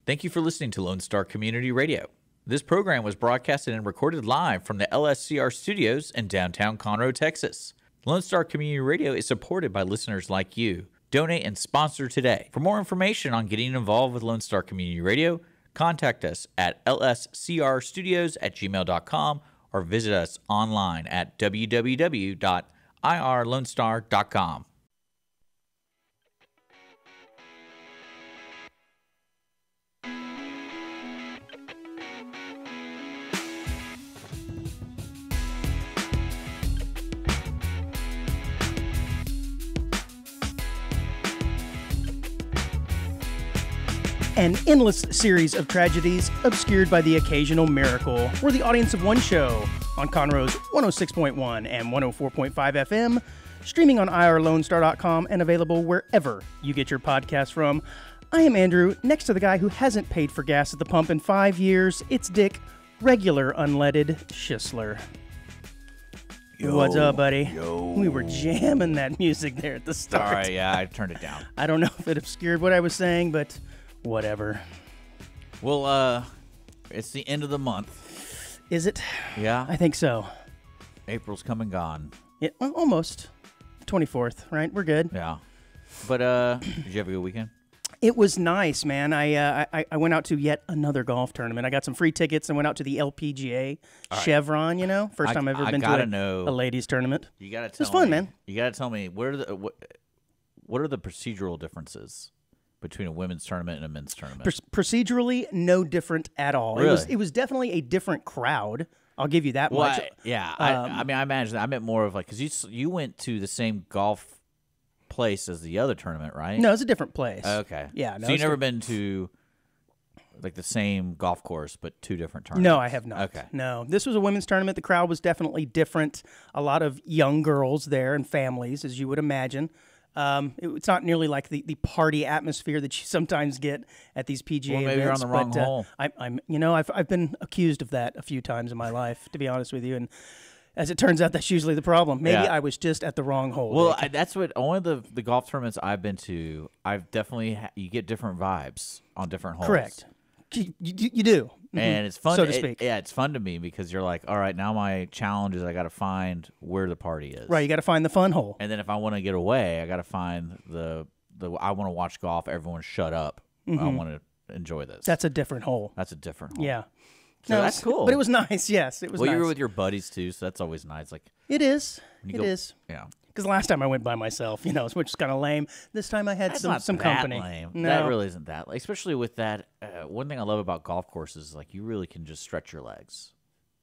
Thank you for listening to Lone Star Community Radio. This program was broadcasted and recorded live from the LSCR studios in downtown Conroe, Texas. Lone Star Community Radio is supported by listeners like you. Donate and sponsor today. For more information on getting involved with Lone Star Community Radio, contact us at lscrstudios@gmail.com or visit us online at www.irlonestar.com. An endless series of tragedies obscured by the occasional miracle. We're the audience of one show on Conroe's 106.1 and 104.5 FM, streaming on irlonestar.com and available wherever you get your podcasts from. I am Andrew, next to the guy who hasn't paid for gas at the pump in 5 years. It's Dick, regular unleaded Schisler. Yo, what's up, buddy? Yo. We were jamming that music there at the start. All right, yeah, I turned it down. I don't know if it obscured what I was saying, but whatever. Well, it's the end of the month. Is it? Yeah. I think so. April's come and gone. Yeah, well, almost. 24th, right? We're good. Yeah. But did you have a good weekend? It was nice, man. I went out to yet another golf tournament. I got some free tickets and went out to the LPGA Chevron, you know? First time I've ever been to a ladies tournament. You got to tell me. It was fun, man. You got to tell me, what are the procedural differences between a women's tournament and a men's tournament? Procedurally, no different at all. Really? It was definitely a different crowd. I'll give you that much. Yeah. I mean, I imagine. I meant more of like, because you went to the same golf place as the other tournament, right? No, it's a different place. Okay. Yeah. No, so you've never been to like the same golf course, but two different tournaments? No, I have not. Okay. No, this was a women's tournament. The crowd was definitely different. A lot of young girls there and families, as you would imagine. It's not nearly like the party atmosphere that you sometimes get at these PGA events. Maybe you're on the wrong hole. I've been accused of that a few times in my life, to be honest with you, and as it turns out, that's usually the problem. Maybe I was just at the wrong hole. Well, that's what only the golf tournaments I've been to. I've definitely you get different vibes on different holes. Correct. You do. And it's fun, so to speak. It's fun to me because you're like, all right, now my challenge is I got to find where the party is. Right, you got to find the fun hole. And then if I want to get away, I got to find I want to watch golf. Everyone shut up. I want to enjoy this. That's a different hole. That's a different hole. Yeah. So that's cool. But it was nice. Yes, it was. Well, nice. you were with your buddies too, so that's always nice. Like it is. It is. Yeah. Because last time I went by myself, which is kind of lame. This time I had some company. Lame. No. That really isn't that lame. Especially with that. One thing I love about golf courses is like you really can just stretch your legs.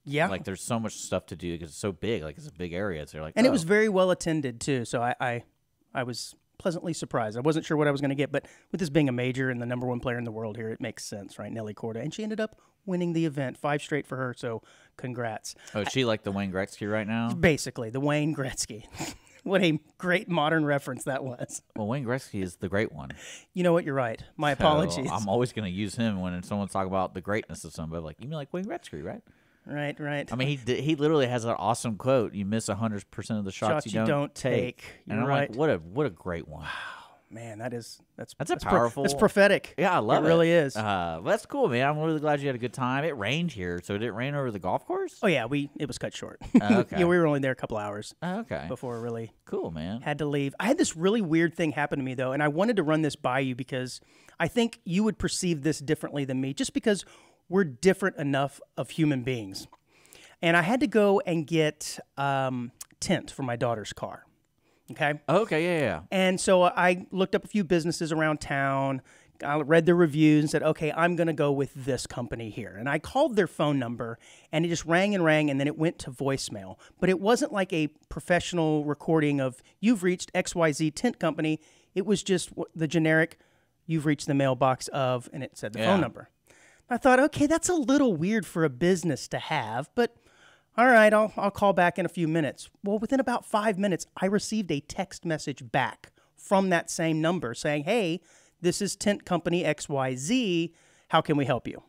Yeah. Like there's so much stuff to do because it's so big. Like it's a big area. So you're like, and it was very well attended too. So I was pleasantly surprised. I wasn't sure what I was going to get, but with this being a major and the number one player in the world here, it makes sense, right? Nelly Korda, and she ended up winning the event, 5 straight for her. So congrats. Oh, is she like the Wayne Gretzky right now? Basically, the Wayne Gretzky. What a great modern reference that was. Well, Wayne Gretzky is the great one. You know what? You're right. My apologies. I'm always going to use him when someone's talking about the greatness of somebody. Like, you mean like Wayne Gretzky, right? Right. I mean, he literally has an awesome quote. You miss 100% of the shots you don't take. You're and I'm right. like, what a great one. Man, that's powerful. It's prophetic. Yeah, I love it. It really is. Well, that's cool, man. I'm really glad you had a good time. It rained here, so did it rain over the golf course? Oh yeah, it was cut short. Okay. Yeah, we were only there a couple hours. Okay. Before really cool, man. Had to leave. I had this really weird thing happen to me though, and I wanted to run this by you because I think you would perceive this differently than me, just because we're different enough of human beings. And I had to go and get tint for my daughter's car. Okay, yeah. And so I looked up a few businesses around town, I read their reviews and said, okay, I'm going to go with this company here. And I called their phone number, and it just rang, and then it went to voicemail. But it wasn't like a professional recording of, you've reached XYZ Tint Company. It was just the generic, you've reached the mailbox of, and it said the phone number. I thought, okay, that's a little weird for a business to have, but all right, I'll call back in a few minutes. Well, within about 5 minutes, I received a text message back from that same number saying, hey, this is Tint Company XYZ. How can we help you?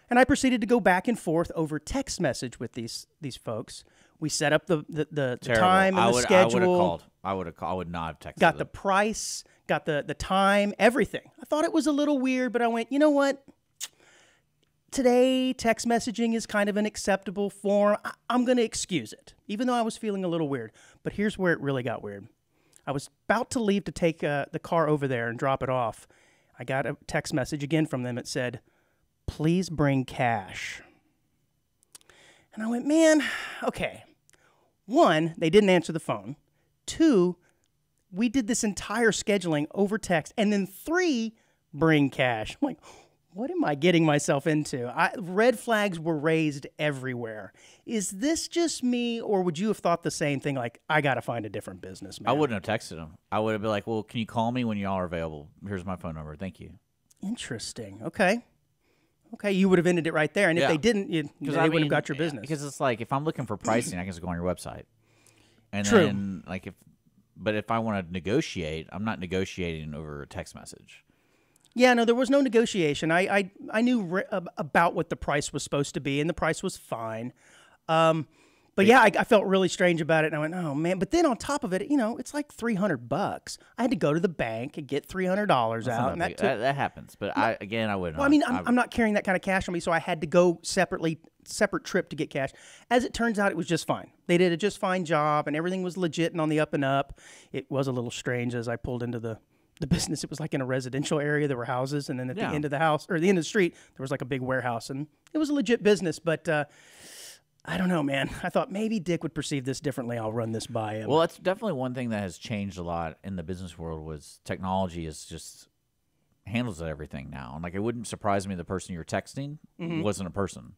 And I proceeded to go back and forth over text message with these folks. We set up the time and the schedule. I would not have texted Got them. the price, got the time, everything. I thought it was a little weird, but I went, you know what? Today, text messaging is kind of an acceptable form. I'm going to excuse it, even though I was feeling a little weird. But here's where it really got weird. I was about to leave to take the car over there and drop it off. I got a text message again from them. It said, please bring cash. And I went, man, okay. One, they didn't answer the phone. Two, we did this entire scheduling over text. And then three, bring cash. I'm like, what am I getting myself into? Red flags were raised everywhere. Is this just me, or would you have thought the same thing, like, I got to find a different business, man? I wouldn't have texted them. I would have been like, well, can you call me when y'all are available? Here's my phone number. Thank you. Interesting. Okay, you would have ended it right there. And if they didn't, they wouldn't have got your business. Because it's like, if I'm looking for pricing, I can just go on your website. And True. then, like, if I want to negotiate, I'm not negotiating over a text message. Yeah, no, there was no negotiation. I knew about what the price was supposed to be, and the price was fine. But yeah, I felt really strange about it, and I went, oh, man. But then on top of it, it's like $300. I had to go to the bank and get $300 out. And that happens. But I wouldn't. Well, I mean, I'm not carrying that kind of cash on me, so I had to go separate trip to get cash. As it turns out, it was just fine. They did a just fine job, and everything was legit and on the up and up. It was a little strange as I pulled into the business. It was like in a residential area. There were houses, and then at the end of the house, or the end of the street, there was like a big warehouse, and it was a legit business. But I don't know, man. I thought maybe Dick would perceive this differently. I'll run this by him. Well, that's definitely one thing that has changed a lot in the business world. Was technology is just handles everything now. And like, it wouldn't surprise me the person you're texting wasn't a person.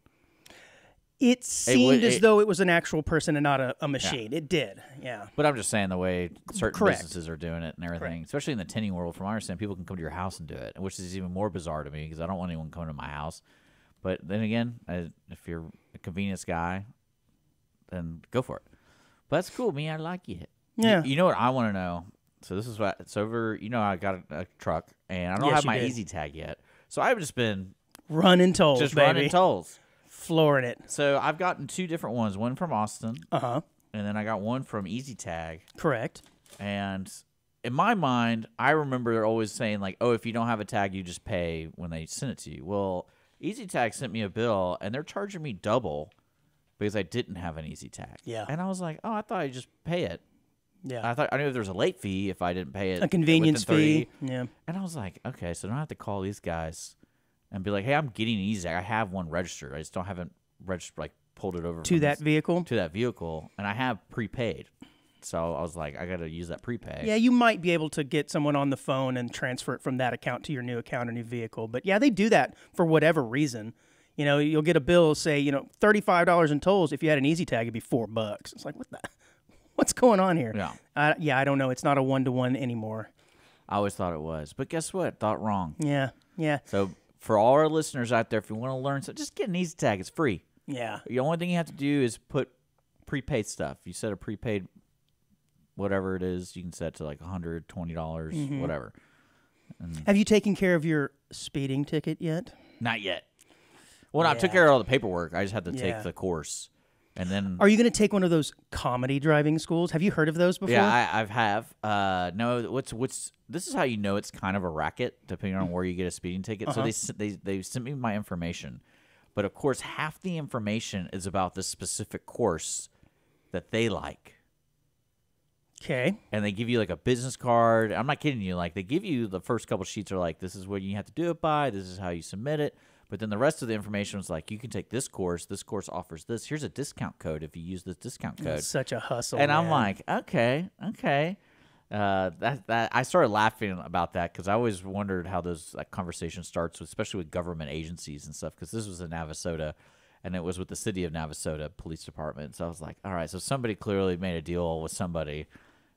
It seemed as though it was an actual person and not a machine. Yeah. It did, yeah. But I'm just saying the way certain businesses are doing it and everything, especially in the tinning world, from what I understand, people can come to your house and do it, which is even more bizarre to me because I don't want anyone coming to my house. But then again, if you're a convenience guy, then go for it. But that's cool, me. I like it. Yeah. You know what I want to know? So this is what it's over. I got a truck, and I don't have my Easy Tag yet. So I've just been running tolls, running tolls. Flooring it. So I've gotten two different ones. One from Austin. Uh-huh. And then I got one from Easy Tag. Correct. And in my mind, I remember always saying, like, oh, if you don't have a tag, you just pay when they send it to you. Well, Easy Tag sent me a bill, and they're charging me double because I didn't have an Easy Tag. Yeah. And I was like, oh, I thought I'd just pay it. Yeah. I knew there was a late fee if I didn't pay it. A convenience fee. Yeah. And I was like, okay, so I don't have to call these guys and be like, hey, I'm getting an Easy Tag. I have one registered. I just haven't registered, like, pulled it over to that vehicle. To that vehicle, and I have prepaid. So I was like, I got to use that prepay. Yeah, you might be able to get someone on the phone and transfer it from that account to your new account or new vehicle. But yeah, they do that for whatever reason. You'll get a bill, say, $35 in tolls. If you had an Easy Tag, it'd be $4. It's like, what's going on here? Yeah. Yeah, I don't know. It's not a one-to-one anymore. I always thought it was, but guess what? Thought wrong. Yeah. So for all our listeners out there, if you want to learn something, just get an Easy Tag. It's free. Yeah. The only thing you have to do is put prepaid stuff. You set a prepaid, whatever it is, you can set to like $120, whatever. Have you taken care of your speeding ticket yet? Not yet. Well, no, I took care of all the paperwork. I just had to take the course. And then, are you going to take one of those comedy driving schools? Have you heard of those before? Yeah, I have. No, this is how you know it's kind of a racket, depending on where you get a speeding ticket. So they sent me my information. But, of course, half the information is about this specific course that they like. Okay. And they give you, like, a business card. I'm not kidding you. Like, they give you the first couple sheets are like, this is what you have to do it by. This is how you submit it. But then the rest of the information was like, you can take this course. This course offers this. Here's a discount code if you use this discount code. It's such a hustle, and man. I'm like, okay. That I started laughing about that because I always wondered how those conversations starts, especially with government agencies and stuff. Because this was in Navasota, and it was with the city of Navasota Police Department. So I was like, all right, so somebody clearly made a deal with somebody,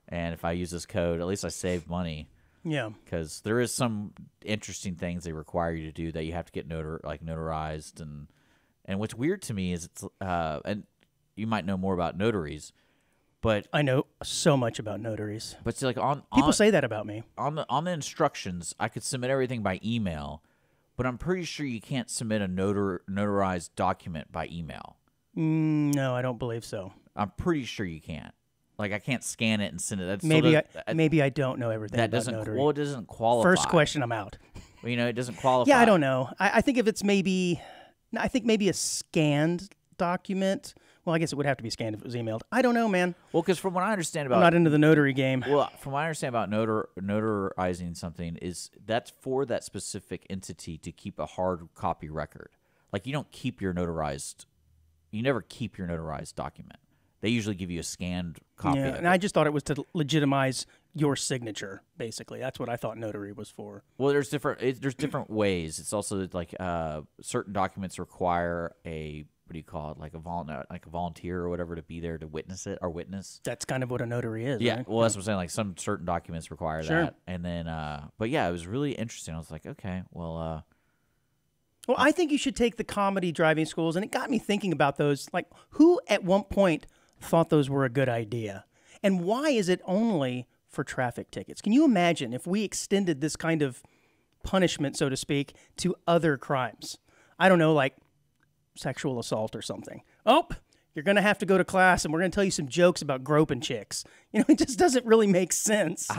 and if I use this code, at least I save money. Yeah, because there is some interesting things they require you to do that you have to get notarized, and what's weird to me is it's and you might know more about notaries. But I know so much about notaries. But see, like people say that about me. On the instructions, I could submit everything by email, but I'm pretty sure you can't submit a notarized document by email. No, I don't believe so. I'm pretty sure you can't. Like I can't scan it and send it. That's maybe I don't know everything that about doesn't notary. well, it doesn't qualify. First question, I'm out. Well, you know, it doesn't qualify. Yeah, I don't know. I think if it's maybe, I think maybe a scanned document. Well, I guess it would have to be scanned if it was emailed. I don't know, man. Well, because from what I understand about, I'm not into the notary game. Well, from what I understand about notarizing something is that's for that specific entity to keep a hard copy record. Like you don't keep your notarized, you never keep your notarized document. They usually give you a scanned copy. Yeah, and I just thought it was to legitimize your signature. Basically, that's what I thought notary was for. Well, there's different ways. It's also like certain documents require a what do you call it, like a volunteer or whatever to be there to witness it or witness. That's kind of what a notary is. Yeah, right? well, that's what I'm saying. Like some certain documents require that, and then, but yeah, it was really interesting. I was like, okay, well, I think you should take the comedy driving schools, and it got me thinking about those. Like, who at one point thought those were a good idea, and why is it only for traffic tickets? Can you imagine if we extended this kind of punishment, so to speak, to other crimes? I don't know, like sexual assault or something. Oh, you're going to have to go to class, and we're going to tell you some jokes about groping chicks. You know, it just doesn't really make sense,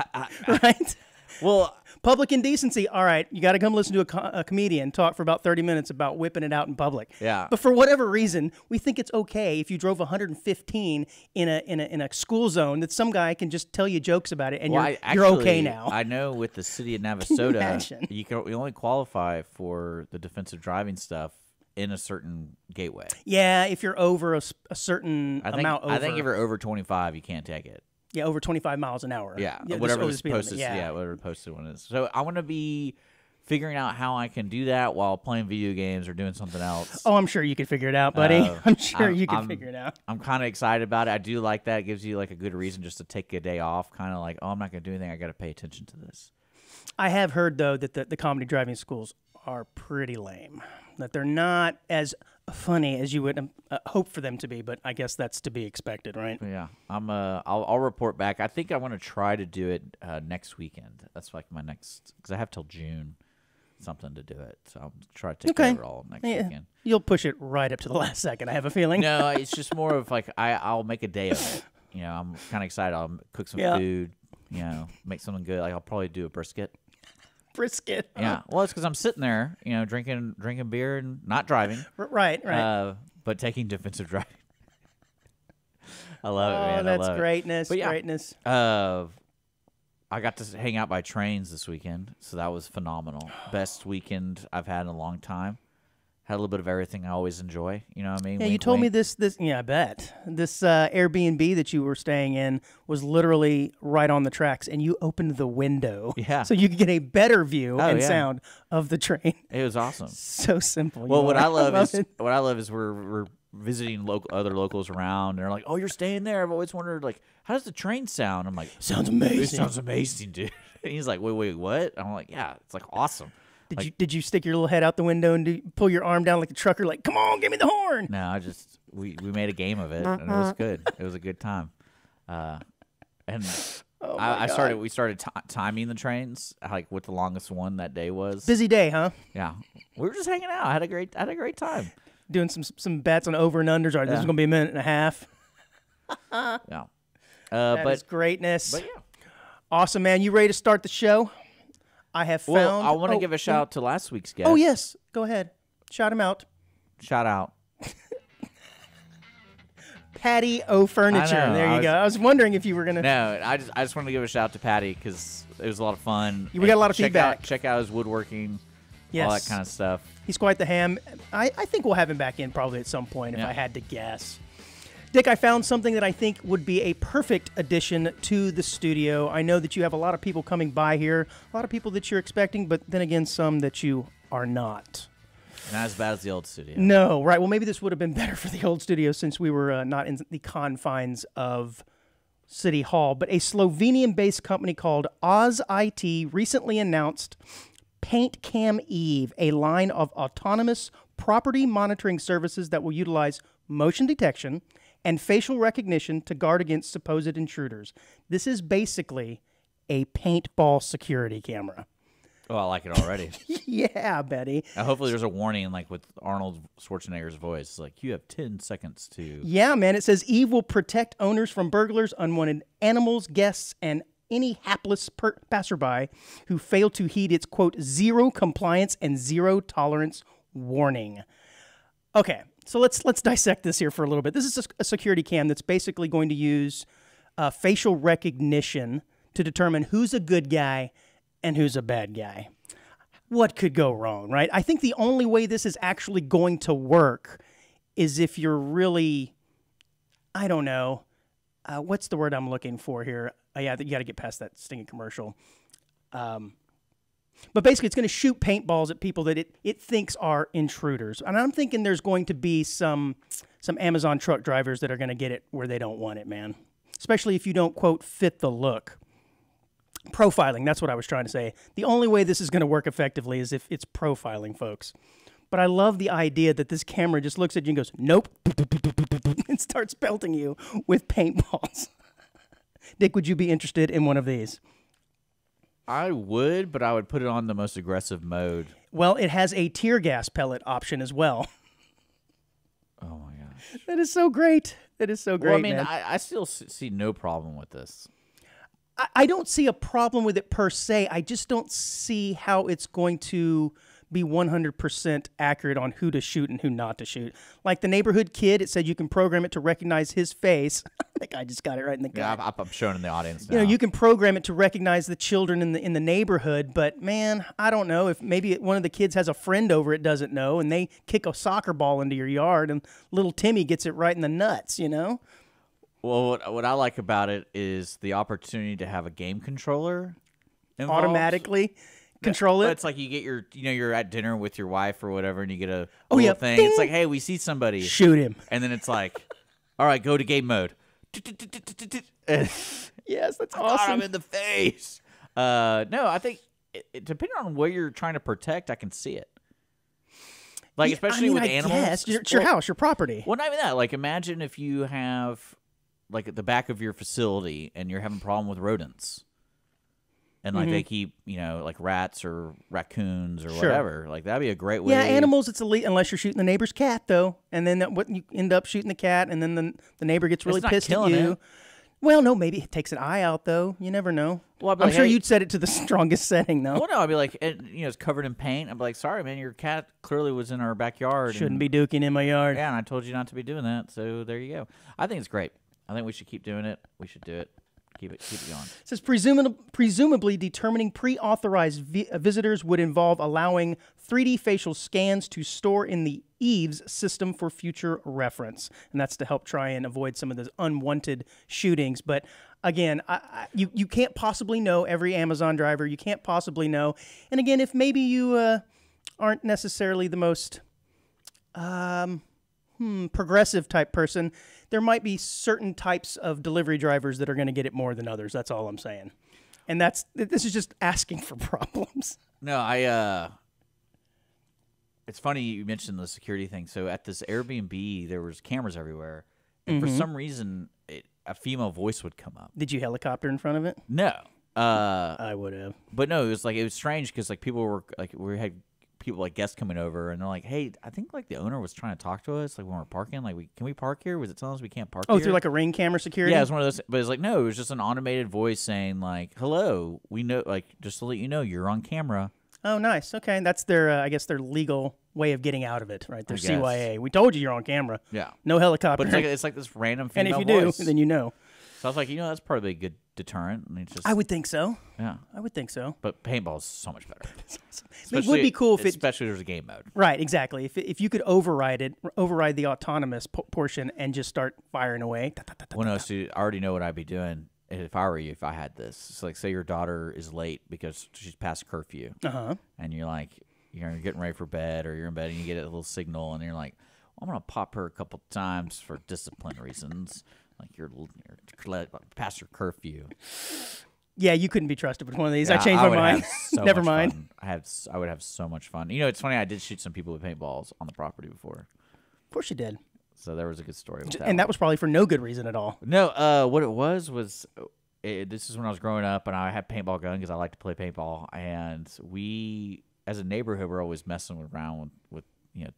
right? Well, public indecency. All right, you got to come listen to a comedian talk for about 30 minutes about whipping it out in public. Yeah. But for whatever reason, we think it's okay if you drove 115 in a school zone that some guy can just tell you jokes about it, and you're okay now. I know with the city of Navasota, you only qualify for the defensive driving stuff in a certain gateway. Yeah, if you're over a certain amount over. I think if you're over 25, you can't take it. Yeah, over 25 miles an hour. Yeah, whatever the posted. Yeah, whatever the posted one is. So I want to be figuring out how I can do that while playing video games or doing something else. Oh, I'm sure you can figure it out, buddy. I'm sure you can figure it out. I'm kind of excited about it. I do like that. It gives you like a good reason just to take a day off. Kind of like, oh, I'm not going to do anything. I got to pay attention to this. I have heard though that the comedy driving schools are pretty lame. That they're not as funny as you would hope for them to be, but I guess that's to be expected, right? Yeah, I'll report back. I think I want to try to do it next weekend. That's like my next, because I have till June something to do it. So I'll try to take care of it all next weekend. You'll push it right up to the last second, I have a feeling. No, it's just more of like I'll make a day of it. You know, I'm kind of excited. I'll cook some food. You know, make something good. Like I'll probably do a brisket. Brisket. Yeah. Well, it's because I'm sitting there, you know, drinking beer and not driving. Right. But taking defensive driving. I love it, man. That's greatness. But yeah, greatness. I got to hang out by trains this weekend, so that was phenomenal. Best weekend I've had in a long time. Had a little bit of everything I always enjoy. You know what I mean? Yeah, you told me this. Yeah, I bet this Airbnb that you were staying in was literally right on the tracks, and you opened the window, so you could get a better view and sound of the train. It was awesome. So simple. Well, what I love is we're visiting other locals around. And they're like, "Oh, you're staying there? I've always wondered, like, how does the train sound?" I'm like, "Sounds amazing. It sounds amazing, dude." And he's like, "Wait, what?" I'm like, "Yeah, it's like awesome." Did you stick your little head out the window and pull your arm down like a trucker, like, come on, give me the horn? No, we made a game of it, and it was good. It was a good time. We started timing the trains, like what the longest one that day was. Busy day, huh? Yeah, we were just hanging out. I had a great time. Doing some bets on over and unders. All right, this is gonna be a minute and a half. Yeah, that is greatness. But yeah, awesome, man. You ready to start the show? I have found. Well, I want to give a shout out to last week's guest. Oh yes, go ahead. Shout him out. Shout out. Patty O Furniture. There you go. I was wondering if you were gonna. No, I just wanted to give a shout out to Patty because it was a lot of fun. We got a lot of feedback. Check out his woodworking. Yes. All that kind of stuff. He's quite the ham. I think we'll have him back in probably at some point if I had to guess. Dick, I found something that I think would be a perfect addition to the studio. I know that you have a lot of people coming by here, a lot of people that you're expecting, but then again, some that you are not. Not as bad as the old studio. No, right. Well, maybe this would have been better for the old studio since we were not in the confines of City Hall. But a Slovenian-based company called Oz IT recently announced PaintCam Eve, a line of autonomous property monitoring services that will utilize motion detection and facial recognition to guard against supposed intruders. This is basically a paintball security camera. Oh, I like it already. Yeah, Betty. Hopefully there's a warning, like with Arnold Schwarzenegger's voice. It's like, you have 10 seconds to... Yeah, man. It says Eve will protect owners from burglars, unwanted animals, guests, and any hapless passerby who fail to heed its, quote, zero compliance and zero tolerance warning. Okay, so let's dissect this here for a little bit. This is a security cam that's basically going to use facial recognition to determine who's a good guy and who's a bad guy. What could go wrong, right? I think the only way this is actually going to work is if you're really, I don't know, what's the word I'm looking for here? Yeah, you got to get past that stinging commercial. But basically, it's going to shoot paintballs at people that it thinks are intruders. And I'm thinking there's going to be some Amazon truck drivers that are going to get it where they don't want it, man. Especially if you don't, quote, fit the look. Profiling, that's what I was trying to say. The only way this is going to work effectively is if it's profiling, folks. But I love the idea that this camera just looks at you and goes, nope, and starts pelting you with paintballs. Dick, would you be interested in one of these? I would, but I would put it on the most aggressive mode. Well, it has a tear gas pellet option as well. Oh, my gosh. That is so great. That is so great, well, I mean, man. I still see no problem with this. I don't see a problem with it per se. I just don't see how it's going to be 100% accurate on who to shoot and who not to shoot. Like the neighborhood kid, it said you can program it to recognize his face. That guy just got it right in the gut. Yeah, I'm showing in the audience now. You know, you can program it to recognize the children in the neighborhood, but man, I don't know if maybe one of the kids has a friend over it doesn't know, and they kick a soccer ball into your yard, and little Timmy gets it right in the nuts. You know. Well, what I like about it is the opportunity to have a game controller involved. Automatically control it. It's like you get you're at dinner with your wife or whatever, and you get a little thing. Ding. It's like, hey, we see somebody. Shoot him. And then it's like, all right, go to game mode. Yes, that's God, awesome. I'm in the face. No, I think depending on what you're trying to protect, I can see it. Like, especially with animals. Yes, it's your house, your property. Well, not even that. Like, imagine if you have, like, at the back of your facility and you're having a problem with rodents. And, like, they keep, like rats or raccoons or whatever. Like, that'd be a great way. Yeah, animals, it's elite unless you're shooting the neighbor's cat, though. And then you end up shooting the cat, and then the neighbor gets really pissed at you. It. Well, no, maybe it takes an eye out, though. You never know. Well, I'm sure you'd set it to the strongest setting, though. Well, no, I'd be like, it's covered in paint. I'd be like, sorry, man, your cat clearly was in our backyard. Shouldn't be duking in my yard. Yeah, and I told you not to be doing that, so there you go. I think it's great. I think we should keep doing it. We should do it. Keep it going. It says presumably determining pre-authorized visitors would involve allowing 3D facial scans to store in the Eve's system for future reference, and that's to help try and avoid some of those unwanted shootings. But again, you can't possibly know every Amazon driver. You can't possibly know. And again, if maybe you aren't necessarily the most progressive type person, there might be certain types of delivery drivers that are going to get it more than others. That's all I'm saying. And this is just asking for problems. No, it's funny you mentioned the security thing. So at this Airbnb, there was cameras everywhere. And for some reason, a female voice would come up. Did you helicopter in front of it? No. I would have. But no, it was strange because like people were like, we had people like guests coming over, and they're like, "Hey, I think like the owner was trying to talk to us, like when we're parking. Like, can we park here? Was it telling us we can't park?" Oh, here? through like a Ring camera security. Yeah, it's one of those. But it's like, no, it was just an automated voice saying like, "Hello, we know, like, just to let you know, you're on camera." Oh, nice. Okay, that's their, I guess, their legal way of getting out of it, right? Their CYA. We told you you're on camera. Yeah. No helicopter. But it's like this random female voice. And if you do, then you know. So I was like, that's probably a good deterrent. And it's just, I would think so. Yeah. I would think so. But paintball is so much better. It would be cool if especially there's a game mode. Right, exactly. If you could override the autonomous portion and just start firing away. Well, no, so I already know what I'd be doing if I were you, if I had this. So like, say your daughter is late because she's past curfew. And you're like, you're getting ready for bed, or you're in bed and you get a little signal, and you're like, I'm going to pop her a couple times for discipline reasons. Like you're past your curfew. Yeah, you couldn't be trusted with one of these. Yeah, I changed my mind. Never mind. Fun. I would have so much fun. It's funny. I did shoot some people with paintballs on the property before. Of course you did. So there was a good story with that. And that was probably for no good reason at all. No, what it was this is when I was growing up, and I had paintball gun because I like to play paintball. And we, as a neighborhood, were always messing around with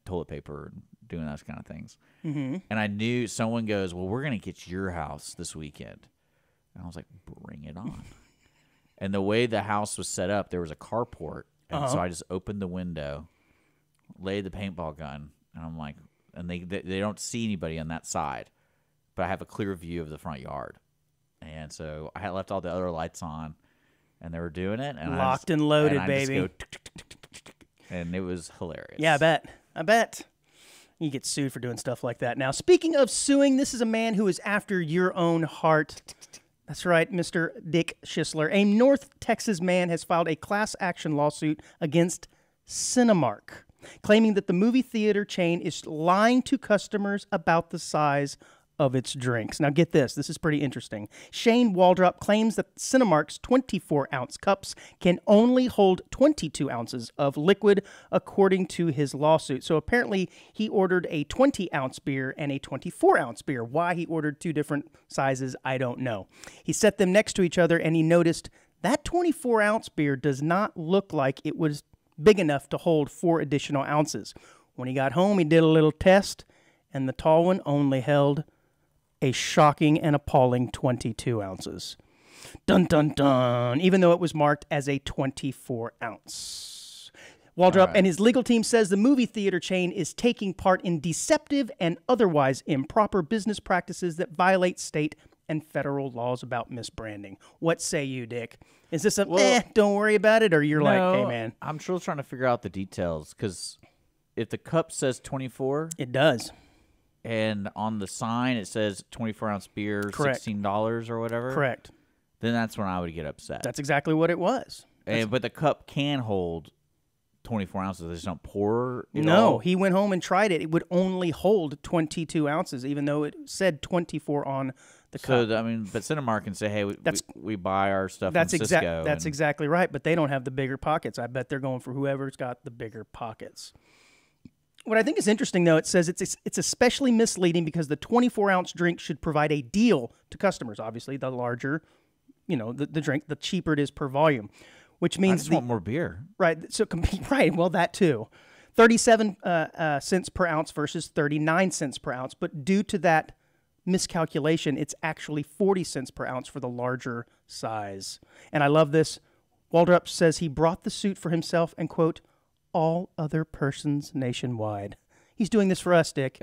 toilet paper and doing those kind of things. Mm-hmm. And I knew someone goes, well, we're going to get your house this weekend. And I was like, bring it on. And the way the house was set up, there was a carport. And so I just opened the window, laid the paintball gun, and I'm like, and they don't see anybody on that side, but I have a clear view of the front yard. And so I had left all the other lights on, and they were doing it. And locked and loaded, and I baby. just go, and it was hilarious. Yeah, I bet. You get sued for doing stuff like that. Now, speaking of suing, this is a man who is after your own heart. That's right, Mr. Dick Schisler. A North Texas man has filed a class action lawsuit against Cinemark, claiming that the movie theater chain is lying to customers about the size of its drinks. Now get this. This is pretty interesting. Shane Waldrop claims that Cinemark's 24-ounce cups can only hold 22 ounces of liquid, according to his lawsuit. So apparently he ordered a 20-ounce beer and a 24-ounce beer. Why he ordered two different sizes, I don't know. He set them next to each other, and he noticed that 24-ounce beer does not look like it was big enough to hold 4 additional ounces. When he got home, he did a little test, and the tall one only held a shocking and appalling 22 ounces. Dun, dun, dun. Even though it was marked as a 24-ounce. Waldrop and his legal team says the movie theater chain is taking part in deceptive and otherwise improper business practices that violate state and federal laws about misbranding. What say you, Dick? Is this don't worry about it, or you're like, hey, man? I'm still trying to figure out the details, because if the cup says 24... It does. And on the sign it says 24-ounce beer, Correct. $16 or whatever. Correct. Then that's when I would get upset. That's exactly what it was. But the cup can hold 24 ounces. They just don't pour it No, all. he went home and tried it. It would only hold 22 ounces, even though it said 24 on the cup. So, I mean, but Cinemark can say, hey, we buy our stuff That's from Cisco. That's exactly right, but they don't have the bigger pockets. I bet they're going for whoever's got the bigger pockets. What I think is interesting, though, it says it's especially misleading because the 24-ounce drink should provide a deal to customers. Obviously, the larger, the drink, the cheaper it is per volume, which means I just want more beer. Right. So right. Well, that too, 37 cents per ounce versus 39 cents per ounce. But due to that miscalculation, it's actually 40 cents per ounce for the larger size. And I love this. Waldrop says he brought the suit for himself and, quote, all other persons nationwide. He's doing this for us, Dick.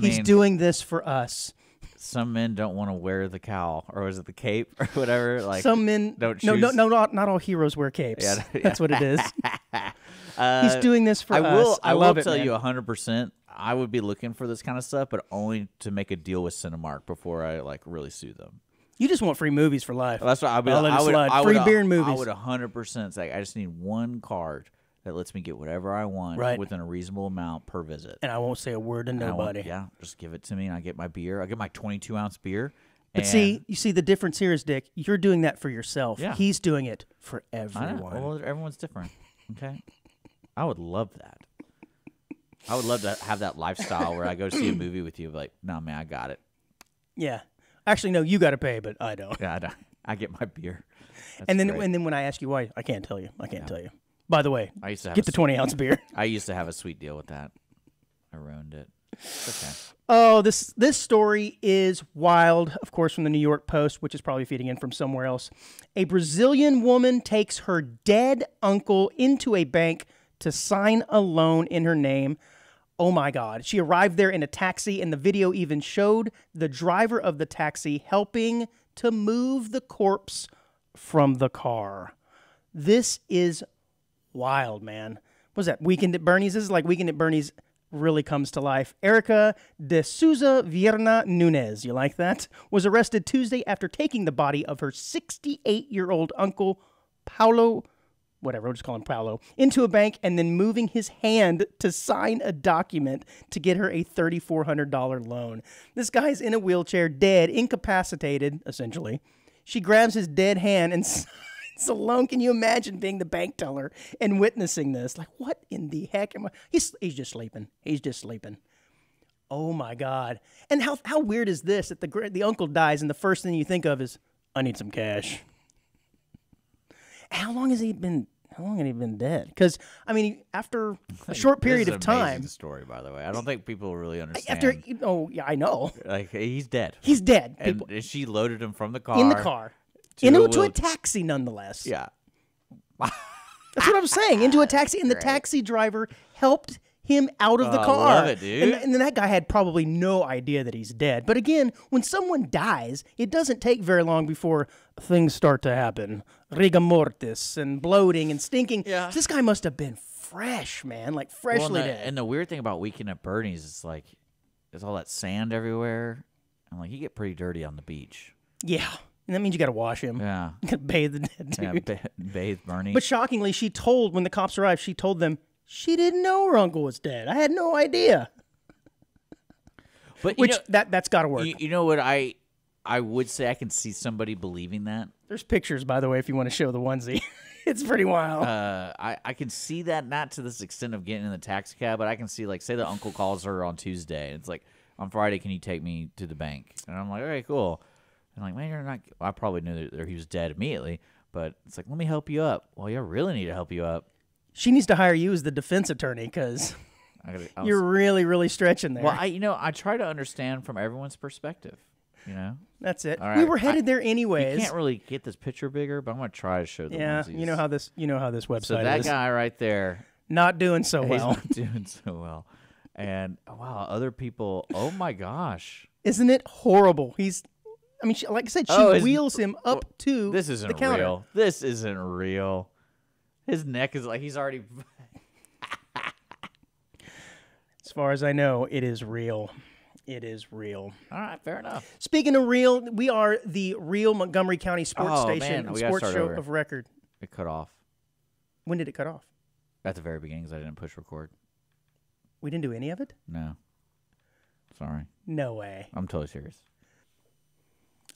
He's doing this for us. Some men don't want to wear the cowl, or is it the cape, or whatever? Like some men don't choose. No, not all heroes wear capes. Yeah. That's what it is. He's doing this for us. I will tell man. you 100%. I would be looking for this kind of stuff, but only to make a deal with Cinemark before I really sue them. You just want free movies for life. That's what I would. Free beer and movies. I would 100% say I just need one card that lets me get whatever I want within a reasonable amount per visit. And I won't say a word to nobody. Just give it to me, and I get my beer. I get my 22-ounce beer. But you see the difference here is, Dick, you're doing that for yourself. Yeah. He's doing it for everyone. I know. Well, everyone's different. Okay? I would love that. I would love to have that lifestyle where I go see a movie with you, like, no, man, I got it. Yeah. Actually, no, you got to pay, but I don't. Yeah, I don't. I get my beer. That's and then great. when I ask you why, I can't tell you. Tell you. By the way, I used to have get the 20-ounce beer. I used to have a sweet deal with that. I ruined it. It's okay. Oh, this story is wild, of course, from the New York Post, which is probably feeding in from somewhere else. A Brazilian woman takes her dead uncle into a bank to sign a loan in her name. Oh, my God. She arrived there in a taxi, and the video even showed the driver of the taxi helping to move the corpse from the car. This is wild, man. What was that? Weekend at Bernie's? This is like Weekend at Bernie's really comes to life. Erica de Souza Vierna Nunes, you like that? Was arrested Tuesday after taking the body of her 68-year-old uncle, Paulo, whatever, we'll just call him Paulo, into a bank and then moving his hand to sign a document to get her a $3,400 loan. This guy's in a wheelchair, dead, incapacitated, essentially. She grabs his dead hand and signs a loan. Can you imagine being the bank teller and witnessing this? Like, what in the heck am I? He's just sleeping. He's just sleeping. Oh, my God. And how weird is this that the uncle dies and the first thing you think of is I need some cash. How long has he been? How long had he been dead? Because I mean, after a short period of time. This is an amazing story, by the way. I don't think people really understand. Yeah, I know. Like he's dead. He's dead. And she loaded him from the car. In the car. Into a taxi, nonetheless. Yeah. That's what I'm saying. Into a taxi, and the taxi driver helped him out of the car. I love it, dude. And then that guy had probably no idea that he's dead. But again, when someone dies, it doesn't take very long before things start to happen. Rigor mortis and bloating and stinking. Yeah. This guy must have been fresh, man, like freshly dead. And the weird thing about Weekend at Bernie's is like, there's all that sand everywhere. And like, you get pretty dirty on the beach. Yeah. And that means you got to wash him. Yeah. You got to bathe the dead dude. Yeah, bathe Bernie. But shockingly, when the cops arrived, she told them she didn't know her uncle was dead. I had no idea. But that's got to work. You know what I would say? I can see somebody believing that. There's pictures, by the way, if you want to show the onesie. It's pretty wild. I can see that, not to this extent of getting in the taxi cab, but I can see, like, say the uncle calls her on Tuesday, and it's like, on Friday, can you take me to the bank? And I'm like, okay, cool. And like, man, you're not. I probably knew that he was dead immediately, but it's like, let me help you up. Well, you really need to help you up. She needs to hire you as the defense attorney because you're really, really stretching there. Well, I try to understand from everyone's perspective. That's it. Right. We were headed there anyways. You can't really get this picture bigger, but I'm gonna try to show the onesies. You know how this website is. So that guy right there, not doing so well. He's not doing so well. And wow, other people. Oh my gosh, isn't it horrible? Like I said, she wheels him up to the counter. Real. This isn't real. His neck is like he's already. As far as I know, it is real. It is real. All right, fair enough. Speaking of real, we are the real Montgomery County sports station and sports show of record. It cut off. When did it cut off? At the very beginning, because I didn't push record. We didn't do any of it? No. Sorry. No way. I'm totally serious.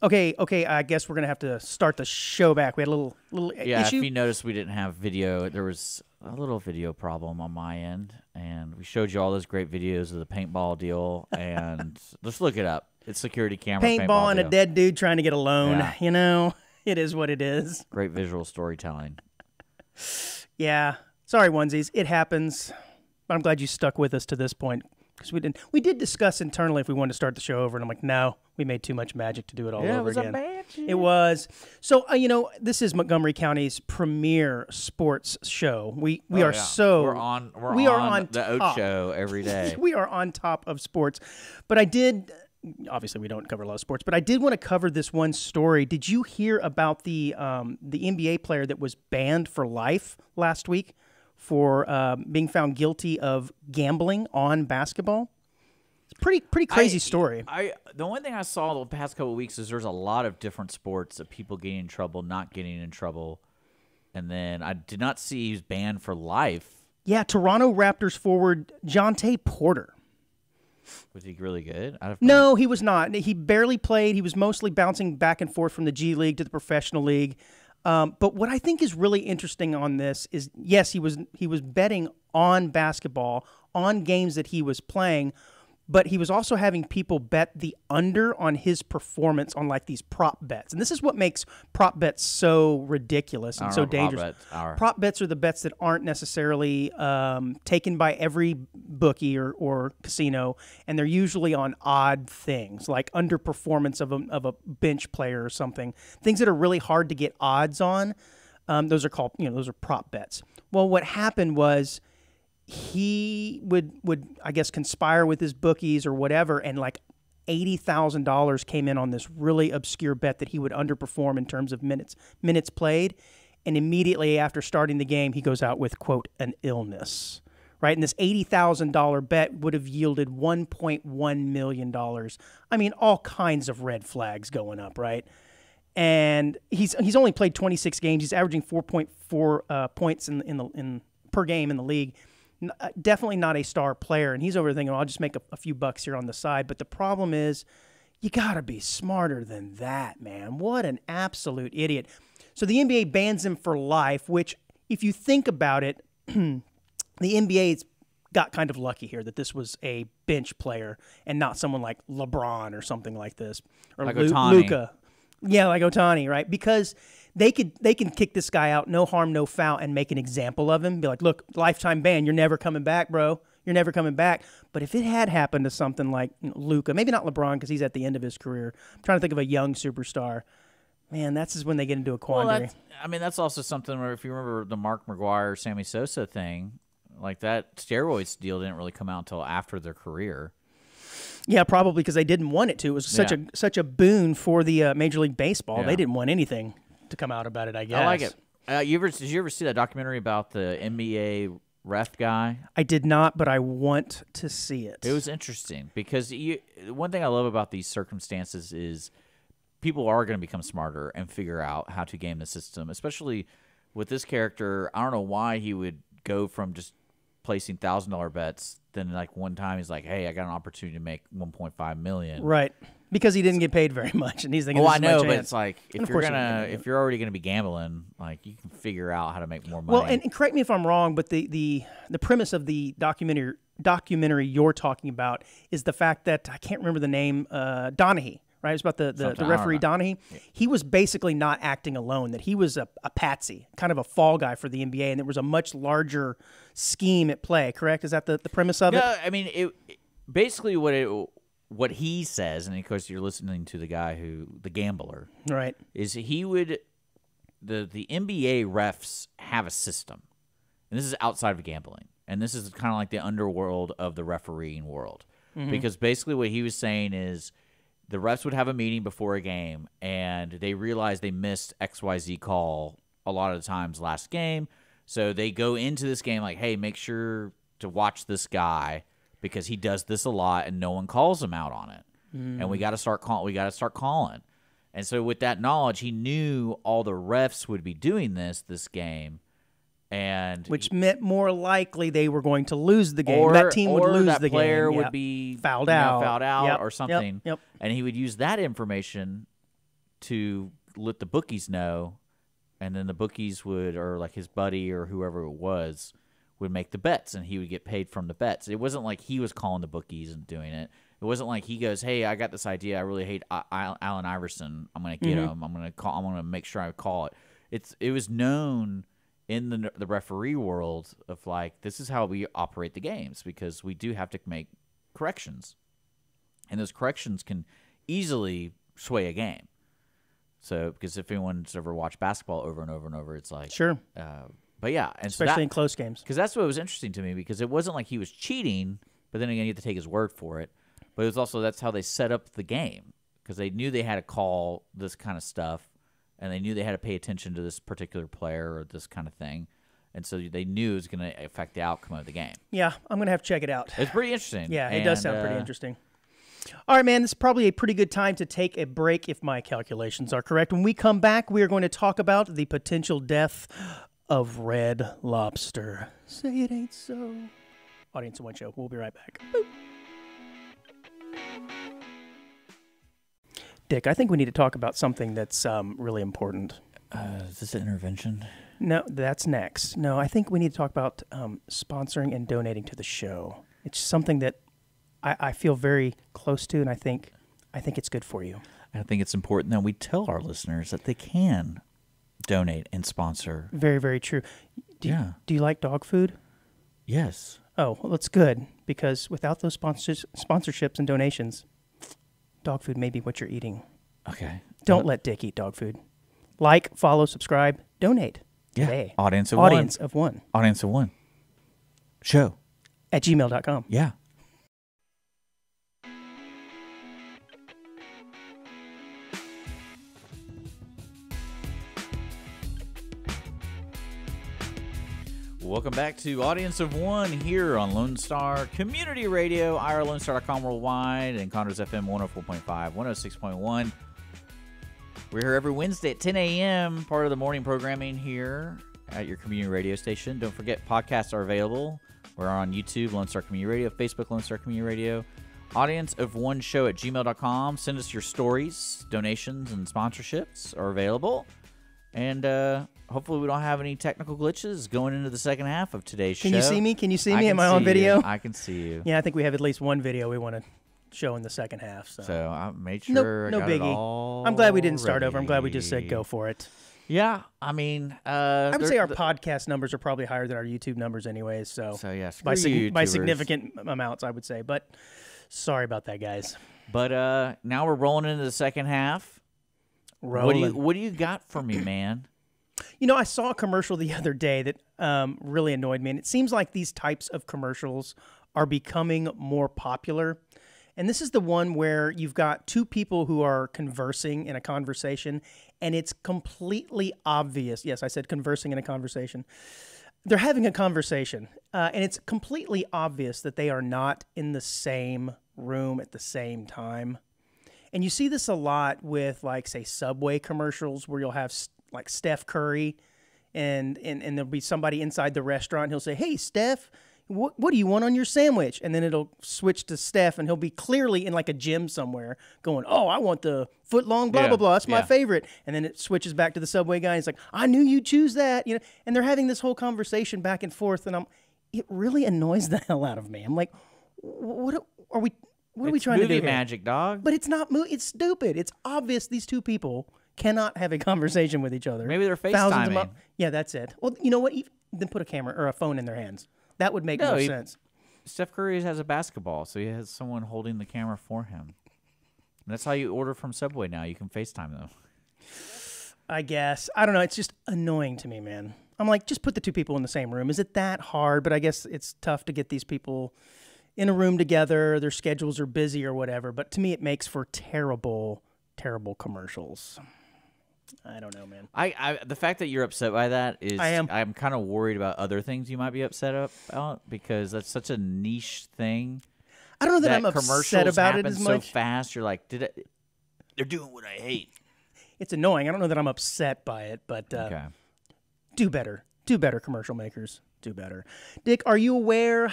Okay. I guess we're gonna have to start the show back. We had a little issue. If you noticed, we didn't have video. There was a little video problem on my end, and we showed you all those great videos of the paintball deal. And let's look it up. It's security camera. Paintball and deal. A dead dude trying to get a loan. Yeah. It is what it is. Great visual storytelling. Yeah. Sorry, onesies. It happens. But I'm glad you stuck with us to this point. Because we did discuss internally if we wanted to start the show over, and I'm like, no, we made too much magic to do it all over again. It was. So this is Montgomery County's premier sports show. We're on the Oat Show every day. We are on top of sports. But obviously we don't cover a lot of sports, but I did want to cover this one story. Did you hear about the NBA player that was banned for life last week for being found guilty of gambling on basketball? It's a pretty crazy story. The one thing I saw the past couple of weeks is there's a lot of different sports of people getting in trouble, not getting in trouble. And then I did not see he was banned for life. Yeah, Toronto Raptors forward Jonte Porter. Was he really good? No, he was not. He barely played. He was mostly bouncing back and forth from the G League to the professional league. But what I think is really interesting on this is, yes, he was betting on basketball, on games that he was playing, but he was also having people bet the under on his performance on like these prop bets. And this is what makes prop bets so ridiculous and so dangerous. Prop bets are the bets that aren't necessarily taken by every bookie or casino, and they're usually on odd things like underperformance of a bench player or something. Things that are really hard to get odds on. Those are called, those are prop bets. Well, what happened was, he would I guess conspire with his bookies or whatever, and like $80,000 came in on this really obscure bet that he would underperform in terms of minutes played, and immediately after starting the game he goes out with, quote, an illness, right? And this $80,000 bet would have yielded $1.1 million. I mean, all kinds of red flags going up, right? And he's only played 26 games. He's averaging 4.4 points in per game in the league. Definitely not a star player, and he's over thinking, I'll just make a few bucks here on the side. But the problem is, you got to be smarter than that, man. What an absolute idiot. So the NBA bans him for life, which, if you think about it, the NBA's got kind of lucky here that this was a bench player and not someone like LeBron or something like this, or like Luka. Yeah, like Otani, right? Because they can kick this guy out, no harm, no foul, and make an example of him. Be like, look, lifetime ban. You're never coming back, bro. You're never coming back. But if it had happened to something like Luka, maybe not LeBron because he's at the end of his career. I'm trying to think of a young superstar. Man, that's just when they get into a quandary. Well, that's also something where if you remember the Mark McGwire, Sammy Sosa thing, like that steroids deal didn't really come out until after their career. Yeah, probably because they didn't want it to. It was such a boon for the Major League Baseball. Yeah. They didn't want anything to come out about it, I guess. I like it. Did you ever see that documentary about the NBA ref guy? I did not, but I want to see it. It was interesting because one thing I love about these circumstances is people are going to become smarter and figure out how to game the system, especially with this character. I don't know why he would go from just placing $1,000 bets. Then like one time he's like, "Hey, I got an opportunity to make $1.5 million." Right, because he didn't get paid very much, and he's thinking, "Oh, this I is my know," but chance. it's like if you're already going to be gambling, like you can figure out how to make more money. Well, and correct me if I'm wrong, but the premise of the documentary you're talking about is the fact that I can't remember the name, Donaghy. Right, it's about the referee Donaghy. Yeah. He was basically not acting alone; that he was a patsy, kind of a fall guy for the NBA, and there was a much larger scheme at play. Correct? Is that the premise of it? No, I mean, basically what he says, and of course you're listening to the guy the gambler, right? Is he would the NBA refs have a system, and this is outside of gambling, and this is kind of like the underworld of the refereeing world, because basically what he was saying is, the refs would have a meeting before a game, and they realized they missed XYZ call a lot of the times last game. So they go into this game like, hey, make sure to watch this guy because he does this a lot and no one calls him out on it. And we got to start calling. And so with that knowledge, he knew all the refs would be doing this game. And which meant more likely they were going to lose the game. That team would lose the game. Or that player would be fouled out or something. Yep. And he would use that information to let the bookies know, and then the bookies would, or like his buddy or whoever it was, would make the bets, and he would get paid from the bets. It wasn't like he was calling the bookies and doing it. It wasn't like he goes, "Hey, I got this idea. I really hate Allen Iverson. I'm going to get him. I'm going to make sure I call it." It was known in the referee world of like, this is how we operate the games because we do have to make corrections, and those corrections can easily sway a game. So because if anyone's ever watched basketball over and over and over, it's like sure. But yeah, and especially in close games, because that's what was interesting to me, because it wasn't like he was cheating, but then again, you have to take his word for it. But it was also that's how they set up the game, because they knew they had to call this kind of stuff. And they knew they had to pay attention to this particular player or this kind of thing. And so they knew it was going to affect the outcome of the game. Yeah, I'm going to have to check it out. It's pretty interesting. Yeah, it does sound pretty interesting. All right, man, this is probably a pretty good time to take a break if my calculations are correct. When we come back, we are going to talk about the potential death of Red Lobster. Say it ain't so. Audience of One Show. We'll be right back. Boop. Dick, I think we need to talk about something that's really important. Is this an intervention? No, that's next. No, I think we need to talk about sponsoring and donating to the show. It's something that I feel very close to, and I think it's good for you. I think it's important that we tell our listeners that they can donate and sponsor. Very, very true. Do you like dog food? Yes. Oh, well, that's good, because without those sponsorships and donations, dog food may be what you're eating. Okay. Don't let Dick eat dog food. Like, follow, subscribe, donate. Yeah. Today. Audience of one. Audience of one. Show. At gmail.com. Yeah. Welcome back to Audience of One here on Lone Star Community Radio, IRLoneStar.com worldwide, and Conroe's FM 104.5, 106.1. We're here every Wednesday at 10 a.m., part of the morning programming here at your community radio station. Don't forget, podcasts are available. We're on YouTube, Lone Star Community Radio, Facebook, Lone Star Community Radio. Audience of One Show at gmail.com. Send us your stories, donations, and sponsorships are available. And hopefully we don't have any technical glitches going into the second half of today's show. Can you see me? Can you see me? Am I on video? I can see you. Yeah, I think we have at least one video we want to show in the second half. So I made no sure I got biggie. it all I'm glad we didn't start over. I'm glad we ready. just said go for it. Yeah, I mean, I would say our podcast numbers are probably higher than our YouTube numbers anyways. So yeah, by screw by YouTubers. significant amounts, I would say. But sorry about that, guys. But now we're rolling into the second half. Rolling. What do you got for me, man? You know, I saw a commercial the other day that really annoyed me, and it seems like these types of commercials are becoming more popular. And this is the one where you've got two people who are conversing in a conversation, and it's completely obvious. Yes, I said conversing in a conversation. They're having a conversation, and it's completely obvious that they are not in the same room at the same time. And you see this a lot with, like, say, Subway commercials where you'll have, like, Steph Curry, and there'll be somebody inside the restaurant. He'll say, "Hey, Steph, what do you want on your sandwich?" And then it'll switch to Steph, and he'll be clearly in, like, a gym somewhere going, "Oh, I want the foot-long blah, blah, blah. That's my favorite." And then it switches back to the Subway guy. And he's like, "I knew you'd choose that." You know, and they're having this whole conversation back and forth, and it really annoys the hell out of me. I'm like, what are we trying to do here? Magic, dog. But it's not it's stupid. It's obvious these two people cannot have a conversation with each other. Maybe they're FaceTiming. Yeah, that's it. Well, you know what? Then put a camera or a phone in their hands. That would make more sense. Steph Curry has a basketball, so he has someone holding the camera for him. And that's how you order from Subway now. You can FaceTime them. I guess. I don't know. It's just annoying to me, man. I'm like, just put the two people in the same room. Is it that hard? But I guess it's tough to get these people in a room together. Their schedules are busy or whatever. But to me, it makes for terrible, terrible commercials. I don't know, man. The fact that you're upset by that is, I am. I'm kind of worried about other things you might be upset about because that's such a niche thing. I don't know that I'm upset about it as much. So fast, you're like, they're doing what I hate. It's annoying. I don't know that I'm upset by it, but okay. Do better. Do better, commercial makers. Do better. Dick, are you aware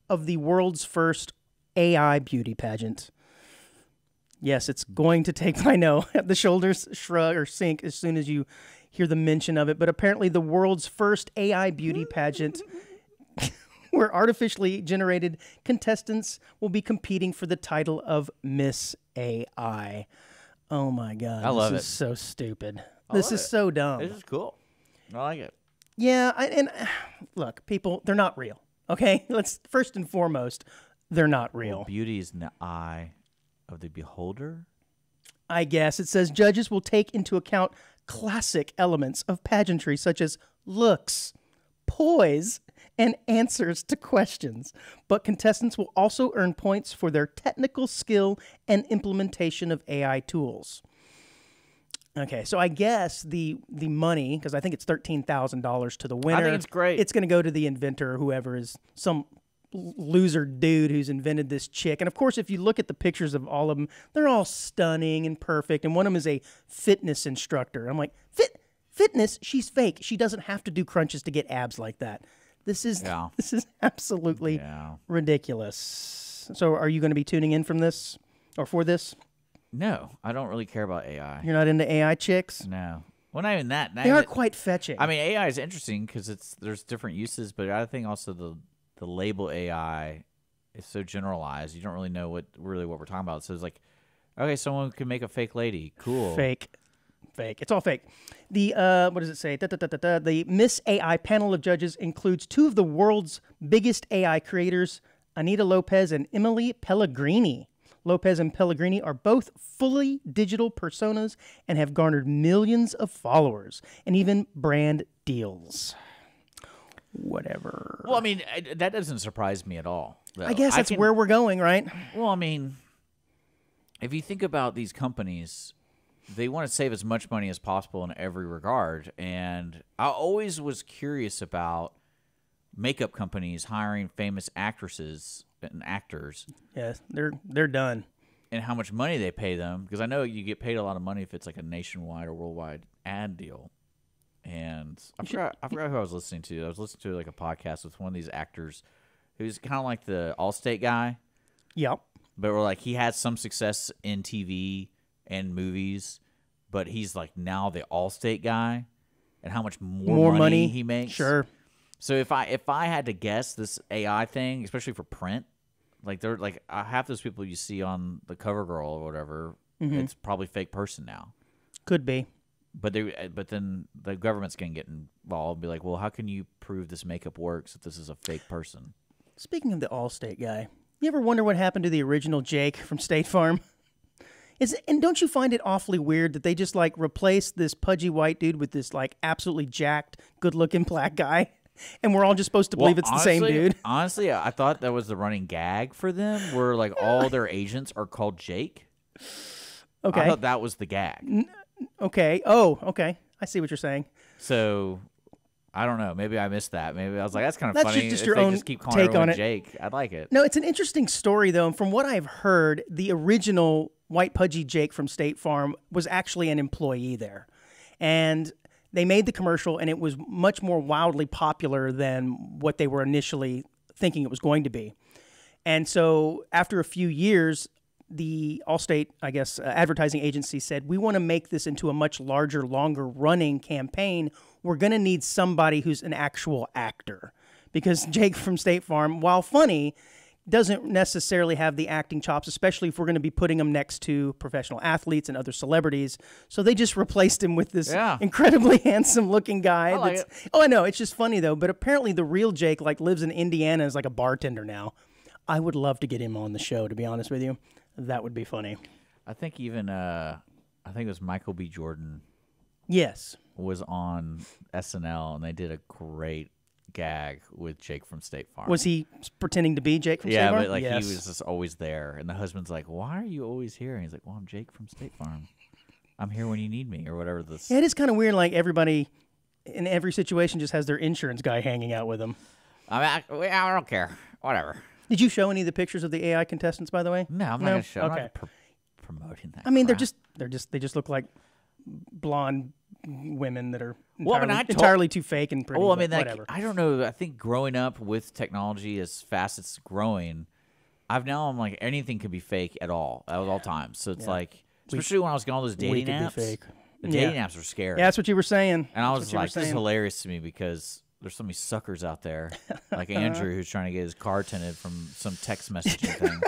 of the world's first AI beauty pageant? Yes, it's going to take, I know, the shoulders shrug or sink as soon as you hear the mention of it, but apparently the world's first AI beauty pageant where artificially generated contestants will be competing for the title of Miss AI. Oh my God. I love it. This is so stupid. This is so dumb. This is cool. I like it. Yeah, look, people, they're not real, okay? Let's, first and foremost, they're not real. Well, beauty is in the eye of the beholder? I guess. It says judges will take into account classic elements of pageantry such as looks, poise, and answers to questions. But contestants will also earn points for their technical skill and implementation of AI tools. Okay, so I guess the money, because I think it's $13,000 to the winner. I think it's great. It's going to go to the inventor, or whoever is some loser dude who's invented this chick. And of course, if you look at the pictures of all of them, they're all stunning and perfect. And one of them is a fitness instructor. I'm like, fitness? She's fake. She doesn't have to do crunches to get abs like that. This is absolutely ridiculous. So are you going to be tuning in from this or for this? No, I don't really care about AI. You're not into AI chicks? No. Well, not even that. They are quite fetching. I mean, AI is interesting because there's different uses, but I think also the label AI is so generalized. You don't really know what we're talking about. So it's like, okay, someone can make a fake lady. Cool. Fake. It's all fake. The what does it say? The Miss AI panel of judges includes two of the world's biggest AI creators, Anita Lopez and Emily Pellegrini. Lopez and Pellegrini are both fully digital personas and have garnered millions of followers and even brand deals. Whatever. Well, I mean, that doesn't surprise me at all, though. I guess that's where we're going, right? Well, I mean, if you think about these companies, they want to save as much money as possible in every regard. And I always was curious about makeup companies hiring famous actresses and actors. Yes, they're done. And how much money they pay them. Because I know you get paid a lot of money if it's like a nationwide or worldwide ad deal. And I forgot who I was listening to. I was listening to like a podcast with one of these actors who's kind of like the Allstate guy. Yep. But we're like, he had some success in TV and movies, but he's like now the Allstate guy, and how much more money he makes. Sure. So if I had to guess this AI thing, especially for print, Like they're like half those people you see on the cover girl or whatever. It's probably fake person now. Could be. But then the government's gonna get involved and be like, well, how can you prove this makeup works if this is a fake person? Speaking of the Allstate guy, you ever wonder what happened to the original Jake from State Farm? And don't you find it awfully weird that they just like replaced this pudgy white dude with this like absolutely jacked, good-looking black guy, and we're all just supposed to believe it's the same dude? Honestly, I thought that was the running gag for them, where like all their agents are called Jake. Okay, I thought that was the gag. Okay. Oh, okay. I see what you're saying. So I don't know. Maybe I missed that. Maybe I was like, that's kind of funny. Just if your they own just keep calling take everyone on it. Jake. I like it. No, it's an interesting story though. And from what I've heard, the original white pudgy Jake from State Farm was actually an employee there, and they made the commercial, and it was much more wildly popular than what they were initially thinking it was going to be. And so after a few years, the Allstate, I guess, advertising agency said, we want to make this into a much larger, longer running campaign. We're going to need somebody who's an actual actor, because Jake from State Farm, while funny, doesn't necessarily have the acting chops, especially if we're going to be putting him next to professional athletes and other celebrities. So they just replaced him with this incredibly handsome looking guy. I like it. Oh, I know. It's just funny though. But apparently the real Jake like lives in Indiana as like a bartender now. I would love to get him on the show, to be honest with you. That would be funny. I think even I think it was Michael B. Jordan. Yes. Was on SNL, and they did a great gag with Jake from State Farm. Was he pretending to be Jake from State Farm? Yeah, but like he was just always there, and the husband's like, "Why are you always here?" And he's like, "Well, I'm Jake from State Farm. I'm here when you need me," or whatever. This. Yeah, it is kind of weird. Like everybody in every situation just has their insurance guy hanging out with them. I don't care. Whatever. Did you show any of the pictures of the AI contestants, by the way? No, I'm not gonna show. Okay. I'm not promoting that. I mean, crap. they just look like blonde women that are Well, I mean, entirely too fake and pretty. Well, I mean, whatever. I don't know. I think growing up with technology as fast as it's growing, I'm like anything could be fake at all times. So it's like, especially when I was getting all those dating apps. Fake. The dating apps are scary. Yeah, that's what you were saying. And I was like, this is hilarious to me because there's so many suckers out there, like Andrew, who's trying to get his car tinted from some text messaging thing.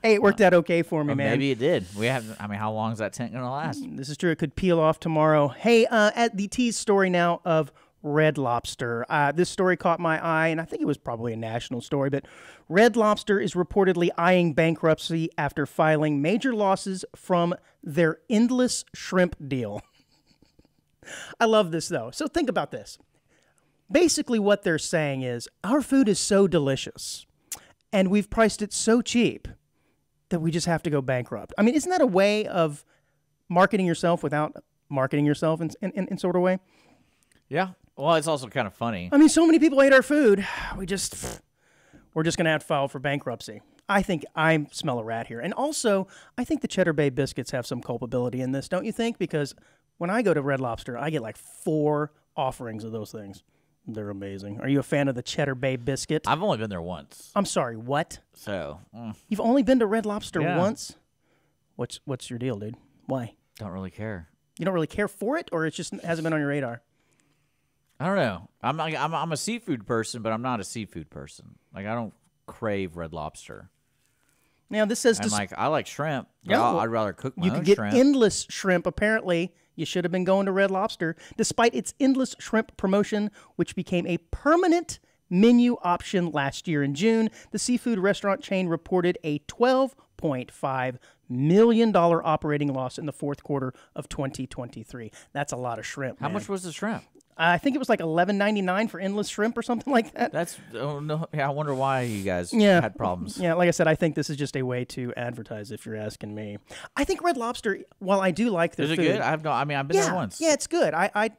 Hey, it worked out okay for me, man. Maybe it did. I mean, how long is that tent going to last? This is true. It could peel off tomorrow. Hey, at the tease story now of Red Lobster. This story caught my eye, and I think it was probably a national story, but Red Lobster is reportedly eyeing bankruptcy after filing major losses from their endless shrimp deal. I love this, though. So think about this. Basically, what they're saying is, our food is so delicious, and we've priced it so cheap that we just have to go bankrupt. I mean, isn't that a way of marketing yourself without marketing yourself in sort of way? Yeah. Well, it's also kind of funny. I mean, so many people ate our food. We're just going to have to file for bankruptcy. I think I smell a rat here. And also, I think the Cheddar Bay biscuits have some culpability in this, don't you think? Because when I go to Red Lobster, I get like 4 offerings of those things. They're amazing. Are you a fan of the Cheddar Bay biscuit? I've only been there once. I'm sorry, what? So. You've only been to Red Lobster once? What's your deal, dude? Why? Don't really care. You don't really care for it, or it just hasn't been on your radar? I don't know. I'm a seafood person, but I'm not a seafood person. Like, I don't crave Red Lobster. Now, this says... I like shrimp. Yeah, I'd rather cook my own shrimp. You can get endless shrimp, apparently. You should have been going to Red Lobster, despite its endless shrimp promotion, which became a permanent menu option last year in June. The seafood restaurant chain reported a $12.5 million operating loss in the fourth quarter of 2023. That's a lot of shrimp. How much was the shrimp? I think it was like $11.99 for endless shrimp or something like that. I wonder why you guys had problems. Yeah, like I said, I think this is just a way to advertise, if you're asking me. I think Red Lobster, while I do like their food... Is it good? I've been there once. Yeah, it's good. I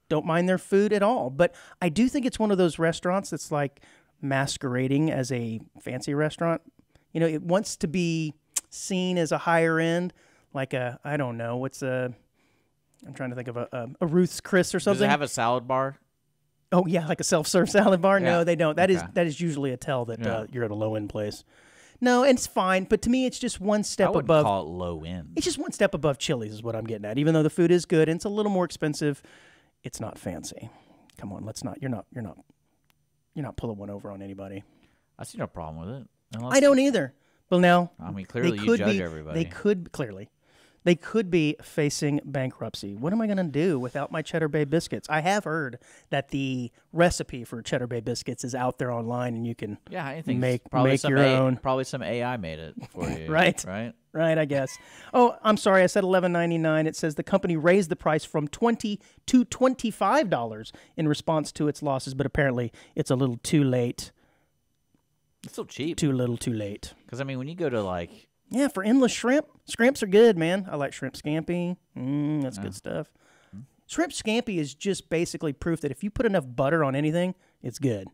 don't mind their food at all, but I do think it's one of those restaurants that's like masquerading as a fancy restaurant. You know, it wants to be seen as a higher end, like I don't know, I'm trying to think of a Ruth's Chris or something. Does it have a salad bar? Oh, yeah, like a self-serve salad bar? Yeah. No, they don't. That is usually a tell that you're at a low-end place. No, and it's fine, but to me, it's just one step above. I wouldn't call it low-end. It's just one step above Chili's is what I'm getting at. Even though the food is good and it's a little more expensive, it's not fancy. Come on, let's not. You're not pulling one over on anybody. I see no problem with it. I don't either. Well, now I mean, they clearly you could judge be. everybody. They could be facing bankruptcy. What am I going to do without my Cheddar Bay biscuits? I have heard that the recipe for Cheddar Bay biscuits is out there online, and you can make your own. Probably some AI made it for you. Right. Right. Right, I guess. Oh, I'm sorry. I said $11.99. It says the company raised the price from $20 to $25 in response to its losses, but apparently it's a little too late. It's still cheap. Too little, too late. Because I mean, when you go to like. Yeah, for endless shrimp. Shrimps are good, man. I like shrimp scampi. That's good stuff. Shrimp scampi is just basically proof that if you put enough butter on anything, it's good.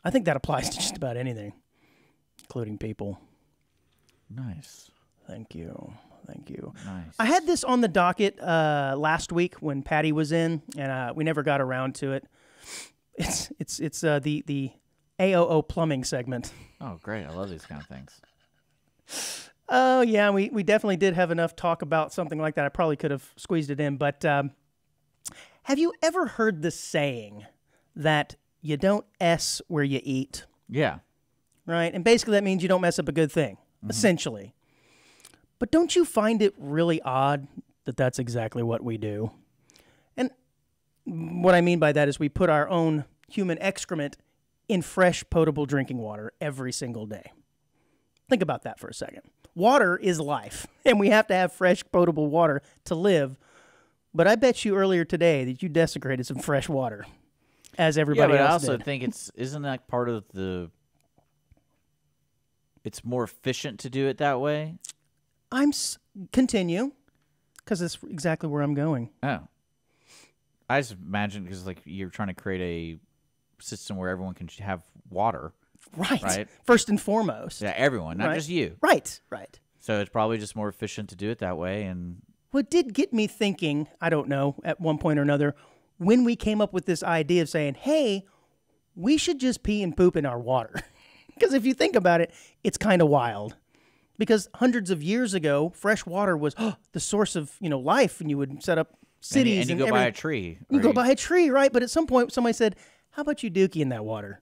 I think that applies to just about anything, including people. Nice. Thank you. Nice. I had this on the docket last week when Patty was in, and we never got around to it. It's the AOO plumbing segment. Oh, great. I love these kind of things. Oh, yeah, we definitely did have enough talk about something like that. I probably could have squeezed it in, but have you ever heard the saying that you don't S where you eat? Yeah. Right? And basically that means you don't mess up a good thing, essentially. But don't you find it really odd that that's exactly what we do? And what I mean by that is we put our own human excrement in fresh, potable drinking water every single day. Think about that for a second. Water is life, and we have to have fresh, potable water to live. But I bet you earlier today that you desecrated some fresh water, as everybody else did. I also think isn't that part of it's more efficient to do it that way? Continue, because that's exactly where I'm going. Oh. I just imagine because like you're trying to create a system where everyone can have water. Right. First and foremost. Yeah, everyone, not just you. Right. So it's probably just more efficient to do it that way. And well, it did get me thinking, I don't know, at one point or another, when we came up with this idea of saying, hey, we should just pee and poop in our water. Because if you think about it, it's kind of wild. Because hundreds of years ago, fresh water was the source of life, and you would set up cities. And you go by a tree. You go by a tree, right? But at some point, somebody said, how about you dookie in that water?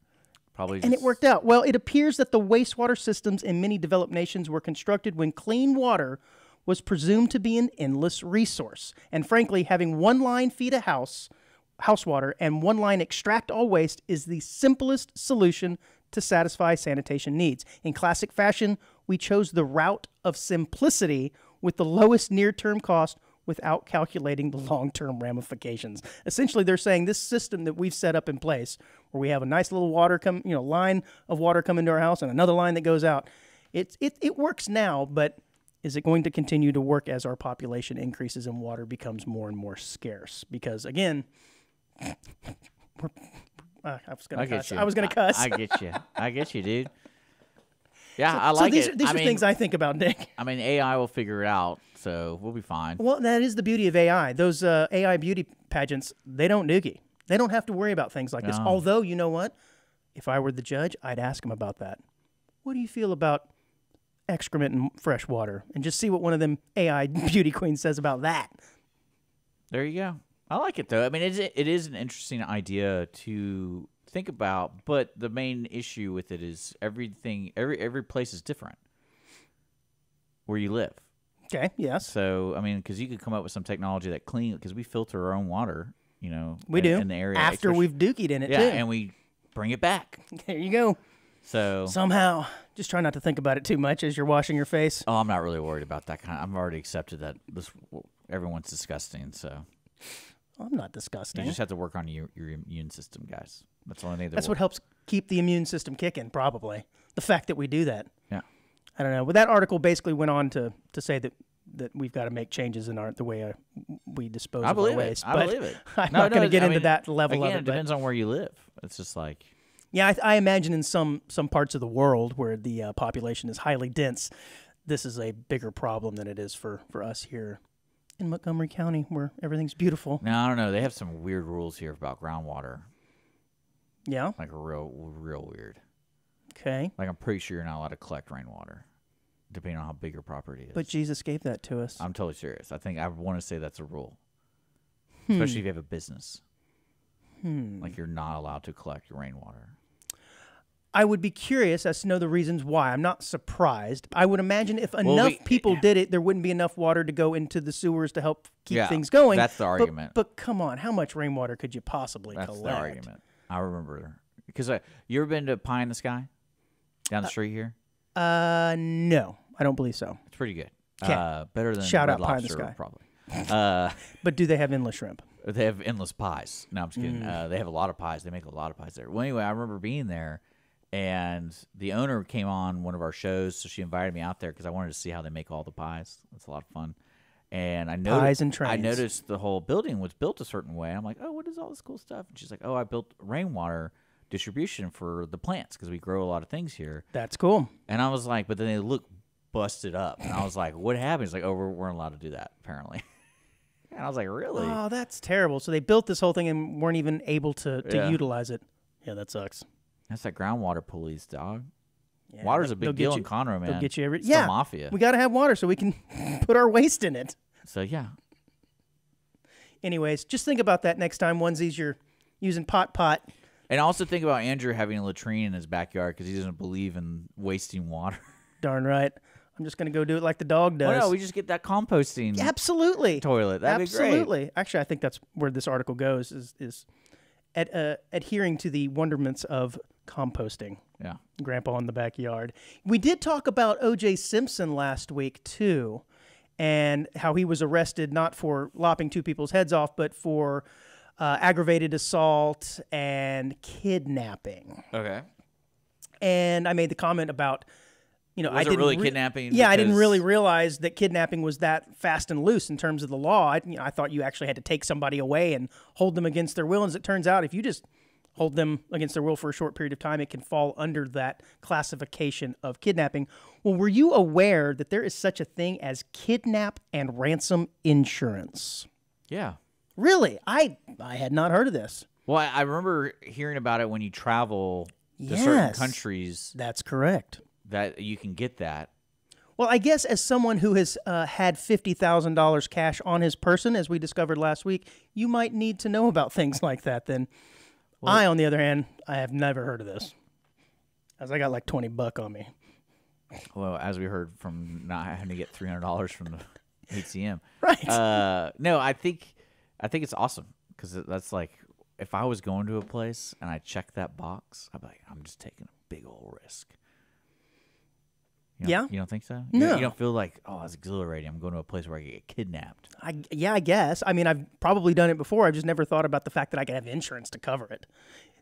And it worked out. Well, it appears that the wastewater systems in many developed nations were constructed when clean water was presumed to be an endless resource. And frankly, having one line feed a house water and one line extract all waste is the simplest solution to satisfy sanitation needs. In classic fashion, we chose the route of simplicity with the lowest near-term cost without calculating the long-term ramifications. Essentially, they're saying this system that we've set up in place, where we have a nice little line of water come into our house and another line that goes out, it works now, but is it going to continue to work as our population increases and water becomes more and more scarce? Because again, I was going to cuss. I get you, dude. Yeah, I like it. These are things I think about, Nick. I mean, AI will figure it out, so we'll be fine. Well, that is the beauty of AI. Those AI beauty pageants, they don't dookie. They don't have to worry about things like this. Although, you know what? If I were the judge, I'd ask them about that. What do you feel about excrement and fresh water? And just see what one of them AI beauty queens says about that. There you go. I like it, though. I mean, it is an interesting idea to think about, but the main issue with it is every place is different where you live. Okay, yes. So, I mean, because you could come up with some technology that because we filter our own water, we do in the area after we've dookied in it, too. Yeah, and we bring it back. There you go. So somehow, just try not to think about it too much as you're washing your face. Oh, I'm not really worried about that I've already accepted that everyone's disgusting, so. I'm not disgusting. You just have to work on your immune system, guys. That's all I need. That's what helps keep the immune system kicking, probably. The fact that we do that. Yeah. I don't know. But that article basically went on to say that we've got to make changes in the way we dispose of our waste. I believe it. I'm not going to get into that level of it. It depends on where you live. It's just like... Yeah, I imagine in some parts of the world where the population is highly dense, this is a bigger problem than it is for us here in Montgomery County, where everything's beautiful. No, I don't know. They have some weird rules here about groundwater. Yeah? Like real weird. Okay. Like I'm pretty sure you're not allowed to collect rainwater, depending on how big your property is. But Jesus gave that to us. I'm totally serious. I want to say that's a rule. Especially if you have a business. Like you're not allowed to collect your rainwater. I would be curious as to know the reasons why. I'm not surprised. I would imagine if enough people did it, there wouldn't be enough water to go into the sewers to help keep things going. That's the argument. But come on, how much rainwater could you possibly collect? That's the argument. I remember. Because you ever been to Pie in the Sky? Down the street here? No, I don't believe so. It's pretty good. 'Kay. Better than Shout Red out Pie in the Lobster, Sky. probably. But do they have endless shrimp? They have endless pies. No, I'm just kidding. They have a lot of pies. They make a lot of pies there. Well, anyway, I remember being there, and the owner came on one of our shows, so she invited me out there because I wanted to see how they make all the pies. It's a lot of fun. And I noticed the whole building was built a certain way. I'm like, oh, what is all this cool stuff? And she's like, oh, I built rainwater distribution for the plants because we grow a lot of things here. That's cool. And I was like, but then they look busted up. And I was like, what happened? He's like, oh, we weren't allowed to do that, apparently. And I was like, really? Oh, that's terrible. So they built this whole thing and weren't even able to utilize it. Yeah, that sucks. That's that groundwater police, dog. Yeah, Water's a big deal in Conroe, man. They'll get you it's the mafia. We got to have water so we can put our waste in it. So, yeah. Anyways, just think about that next time, onesies, you're using pot. And also think about Andrew having a latrine in his backyard because he doesn't believe in wasting water. Darn right. I'm just going to go do it like the dog does. Oh, no, we just get that composting Absolutely. toilet. That'd be great. Absolutely. Actually, I think that's where this article goes, is adhering to the wonderments of composting. Yeah. Grandpa in the backyard. We did talk about O.J. Simpson last week, too, and how he was arrested not for lopping two people's heads off, but for aggravated assault and kidnapping. Okay. And I made the comment about, I didn't really kidnapping. Yeah, I didn't really realize that kidnapping was that fast and loose in terms of the law. I thought you actually had to take somebody away and hold them against their will. And as it turns out, if you just hold them against their will for a short period of time, it can fall under that classification of kidnapping. Well, were you aware that there is such a thing as kidnap and ransom insurance? Yeah. Really? I had not heard of this. Well, I remember hearing about it when you travel to certain countries. That's correct. That you can get that. Well, I guess as someone who has had $50,000 cash on his person, as we discovered last week, you might need to know about things like that then. Well, I, on the other hand, I have never heard of this, as I got like $20 on me. Well, as we heard from not having to get $300 from the ATM. Right. No, I think it's awesome because that's like if I was going to a place and I checked that box, I'd be like, I'm just taking a big old risk. You don't think so? No. You don't feel like, oh, it's exhilarating. I'm going to a place where I get kidnapped. I guess. I mean, I've probably done it before. I've just never thought about the fact that I could have insurance to cover it.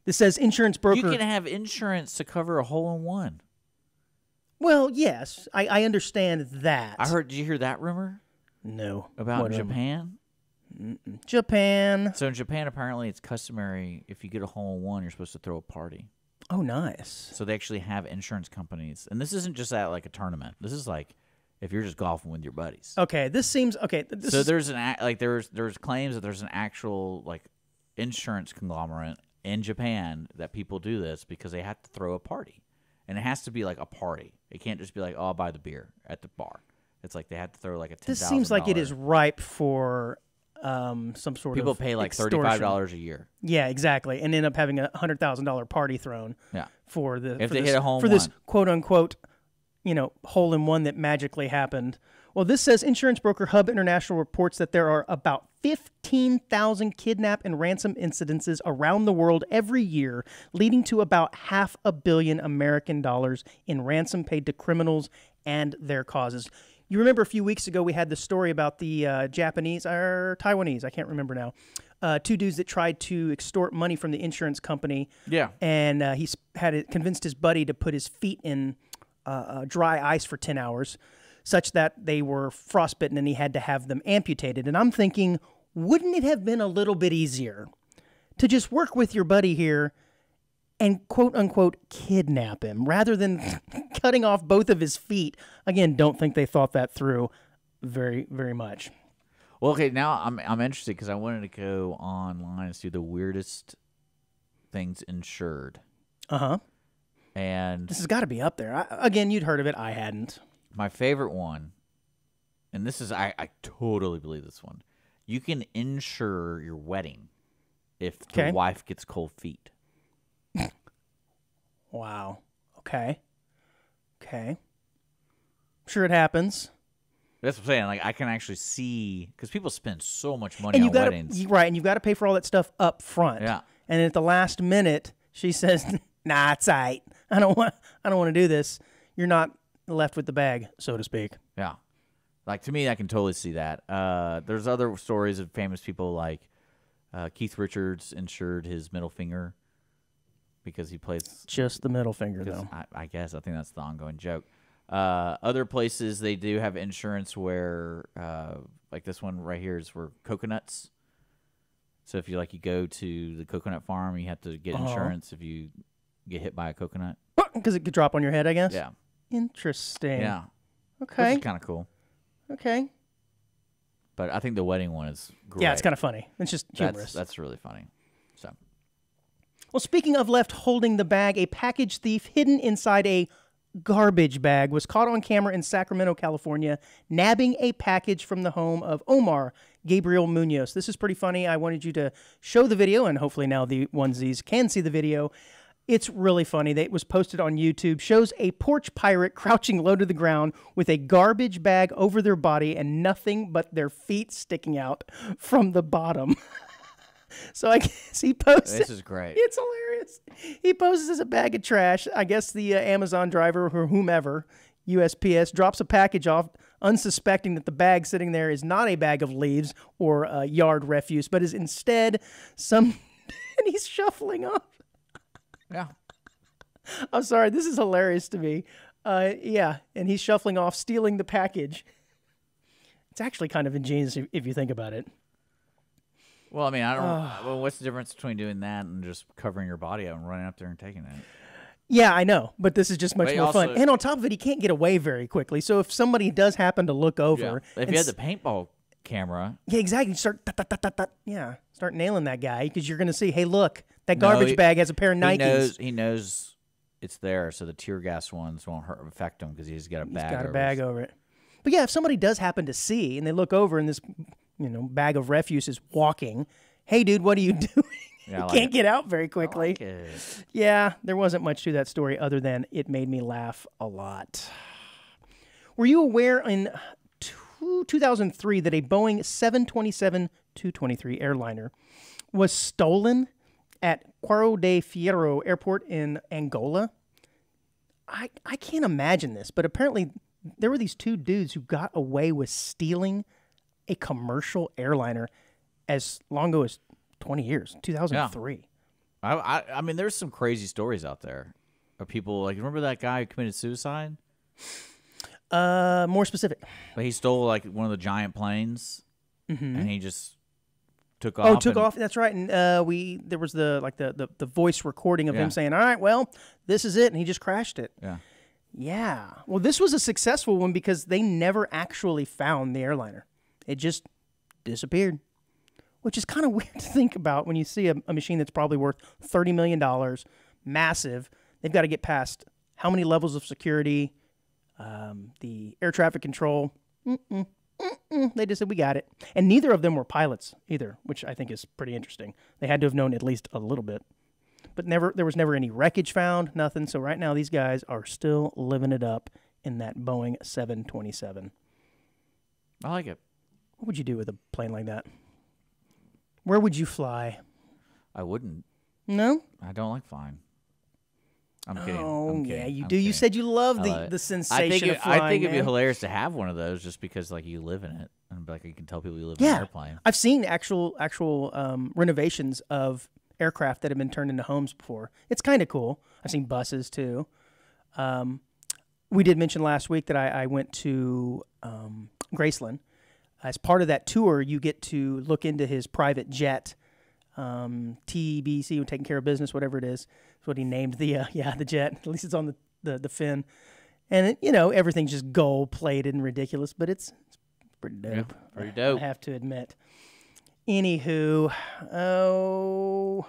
This says insurance broker. You can have insurance to cover a hole-in-one. Well, yes. I understand that. Did you hear that rumor? No. About Japan? Japan. So in Japan, apparently, it's customary if you get a hole-in-one, you're supposed to throw a party. Oh, nice. So they actually have insurance companies. And this isn't just at like a tournament. This is like if you're just golfing with your buddies. Okay, this seems okay. So there's there's claims that there's an actual like insurance conglomerate in Japan that people do this because they have to throw a party. And it has to be like a party. It can't just be like, oh, I'll buy the beer at the bar. It's like they have to throw like a $10,000. This seems like it is ripe for some sort people of pay like extortion. $35 a year. Yeah, exactly, and end up having a $100,000 party thrown. Yeah. For hit a home for this quote unquote, hole in one that magically happened. Well, this says insurance broker Hub International reports that there are about 15,000 kidnap and ransom incidences around the world every year, leading to about $500 million American dollars in ransom paid to criminals and their causes. You remember a few weeks ago we had the story about the Japanese or Taiwanese, I can't remember now, two dudes that tried to extort money from the insurance company. Yeah. And he convinced his buddy to put his feet in dry ice for 10 hours, such that they were frostbitten and he had to have them amputated. And I'm thinking, wouldn't it have been a little bit easier to just work with your buddy here and quote-unquote kidnap him rather than cutting off both of his feet? Again, don't think they thought that through very, very much. Well, okay, now I'm interested because I wanted to go online and see the weirdest things insured. Uh-huh. And this has got to be up there. Again, you'd heard of it. I hadn't. My favorite one, and this is, I totally believe this one. You can insure your wedding if the wife gets cold feet. Wow. Okay. Okay. Sure, it happens. That's what I'm saying. Like, I can actually see, because people spend so much money And on you got weddings. right, and you've got to pay for all that stuff up front. Yeah. And at the last minute, she says, "Nah, it's all right. I don't want to do this." You're not left with the bag, so to speak. Yeah. Like, to me, I can totally see that. There's other stories of famous people, like Keith Richards insured his middle finger because he plays. Just the middle finger, 'Cause though. I guess I think that's the ongoing joke. Other places they do have insurance where, like this one right here is for coconuts. So if you go to the coconut farm, you have to get insurance if you get hit by a coconut. Because it could drop on your head, I guess. Yeah. Interesting. Yeah. Okay. Which is kind of cool. Okay. But I think the wedding one is great. Yeah, it's kind of funny. It's just humorous. That's really funny. So. Well, speaking of left holding the bag, a package thief hidden inside a garbage bag was caught on camera in Sacramento, California, nabbing a package from the home of Omar Gabriel Munoz. This is pretty funny. I wanted you to show the video, and hopefully now the onesies can see the video. It's really funny. It was posted on YouTube. Shows a porch pirate crouching low to the ground with a garbage bag over their body and nothing but their feet sticking out from the bottom. So I guess he posted. This is great. It's hilarious. He poses as a bag of trash. I guess the Amazon driver or whomever, USPS, drops a package off, unsuspecting that the bag sitting there is not a bag of leaves or yard refuse, but is instead and he's shuffling off. Yeah. I'm sorry. This is hilarious to me. Yeah, and he's shuffling off, stealing the package. It's actually kind of ingenious if you think about it. Well, I mean, I don't. Well, what's the difference between doing that and just covering your body out and running up there and taking it? Yeah, I know, but this is just much But more fun. also- And on top of it, he can't get away very quickly. So if somebody does happen to look over, If and you had the paintball camera, yeah, exactly, start start nailing that guy because you're going to see, hey, look, that garbage bag has a pair of Nikes. he knows it's there, so the tear gas ones won't affect him because he's got a bag. He's got a bag over it. But yeah, if somebody does happen to see and they look over and this bag of refuse is walking, hey, dude, what are you doing? Yeah, You can't get out very quickly. I like it. Yeah, there wasn't much to that story other than it made me laugh a lot. Were you aware in 2003 that a Boeing 727-223 airliner was stolen at Quaro de Fierro Airport in Angola? I can't imagine this, but apparently there were these two dudes who got away with stealing a commercial airliner as long ago as 20 years, 2003. I mean, there's some crazy stories out there of people like. Remember that guy who committed suicide? More specific. But he stole like one of the giant planes, and he just took off. Oh, took off. That's right. And there was the voice recording of him saying, "All right, well, this is it," and he just crashed it. Yeah. Yeah. Well, this was a successful one because they never actually found the airliner. It just disappeared, which is kind of weird to think about when you see a machine that's probably worth $30 million, massive. They've got to get past how many levels of security, the air traffic control. They just said, we got it. And neither of them were pilots either, which I think is pretty interesting. They had to have known at least a little bit. But there was never any wreckage found, nothing. So right now these guys are still living it up in that Boeing 727. I like it. What would you do with a plane like that? Where would you fly? I wouldn't. No? I don't like flying. I'm kidding. Oh, I'm yeah, kidding. you I'm do. You kidding. said you love love the it. sensation of flying, I think it'd be man. hilarious to have one of those just because like you live in it and like you can tell people you live in Yeah. an airplane. I've seen actual renovations of aircraft that have been turned into homes before. It's kind of cool. I've seen buses too. We did mention last week that I went to Graceland. As part of that tour, you get to look into his private jet, TBC, taking care of business, whatever it is. That's what he named the jet. At least it's on the fin. And, everything's just gold-plated and ridiculous, but it's pretty dope. Yeah, pretty dope. I have to admit. Anywho, oh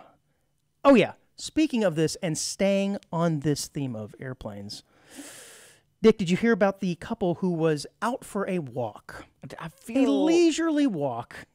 yeah. Speaking of this and staying on this theme of airplanes, Dick, did you hear about the couple who was out for a walk? I A feel leisurely walk.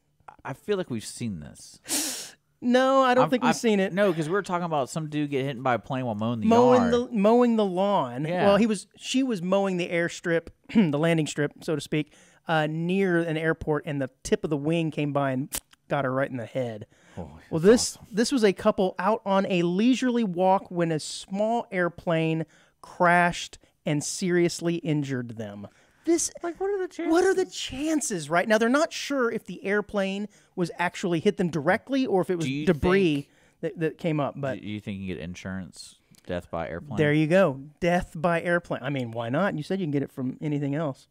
I feel like we've seen this. No, I don't think we've seen it. No, because we were talking about some dude get hit by a plane while mowing the yard. Mowing the lawn. Yeah. Well, she was mowing the airstrip, the landing strip, so to speak, near an airport, and the tip of the wing came by and got her right in the head. Oh, well, this was a couple out on a leisurely walk when a small airplane crashed and seriously injured them. What are the chances? What are the chances? Right now, they're not sure if the airplane was actually hit them directly or if it was debris that came up. But do you think you can get insurance, death by airplane? There you go, death by airplane. I mean, why not? You said you can get it from anything else.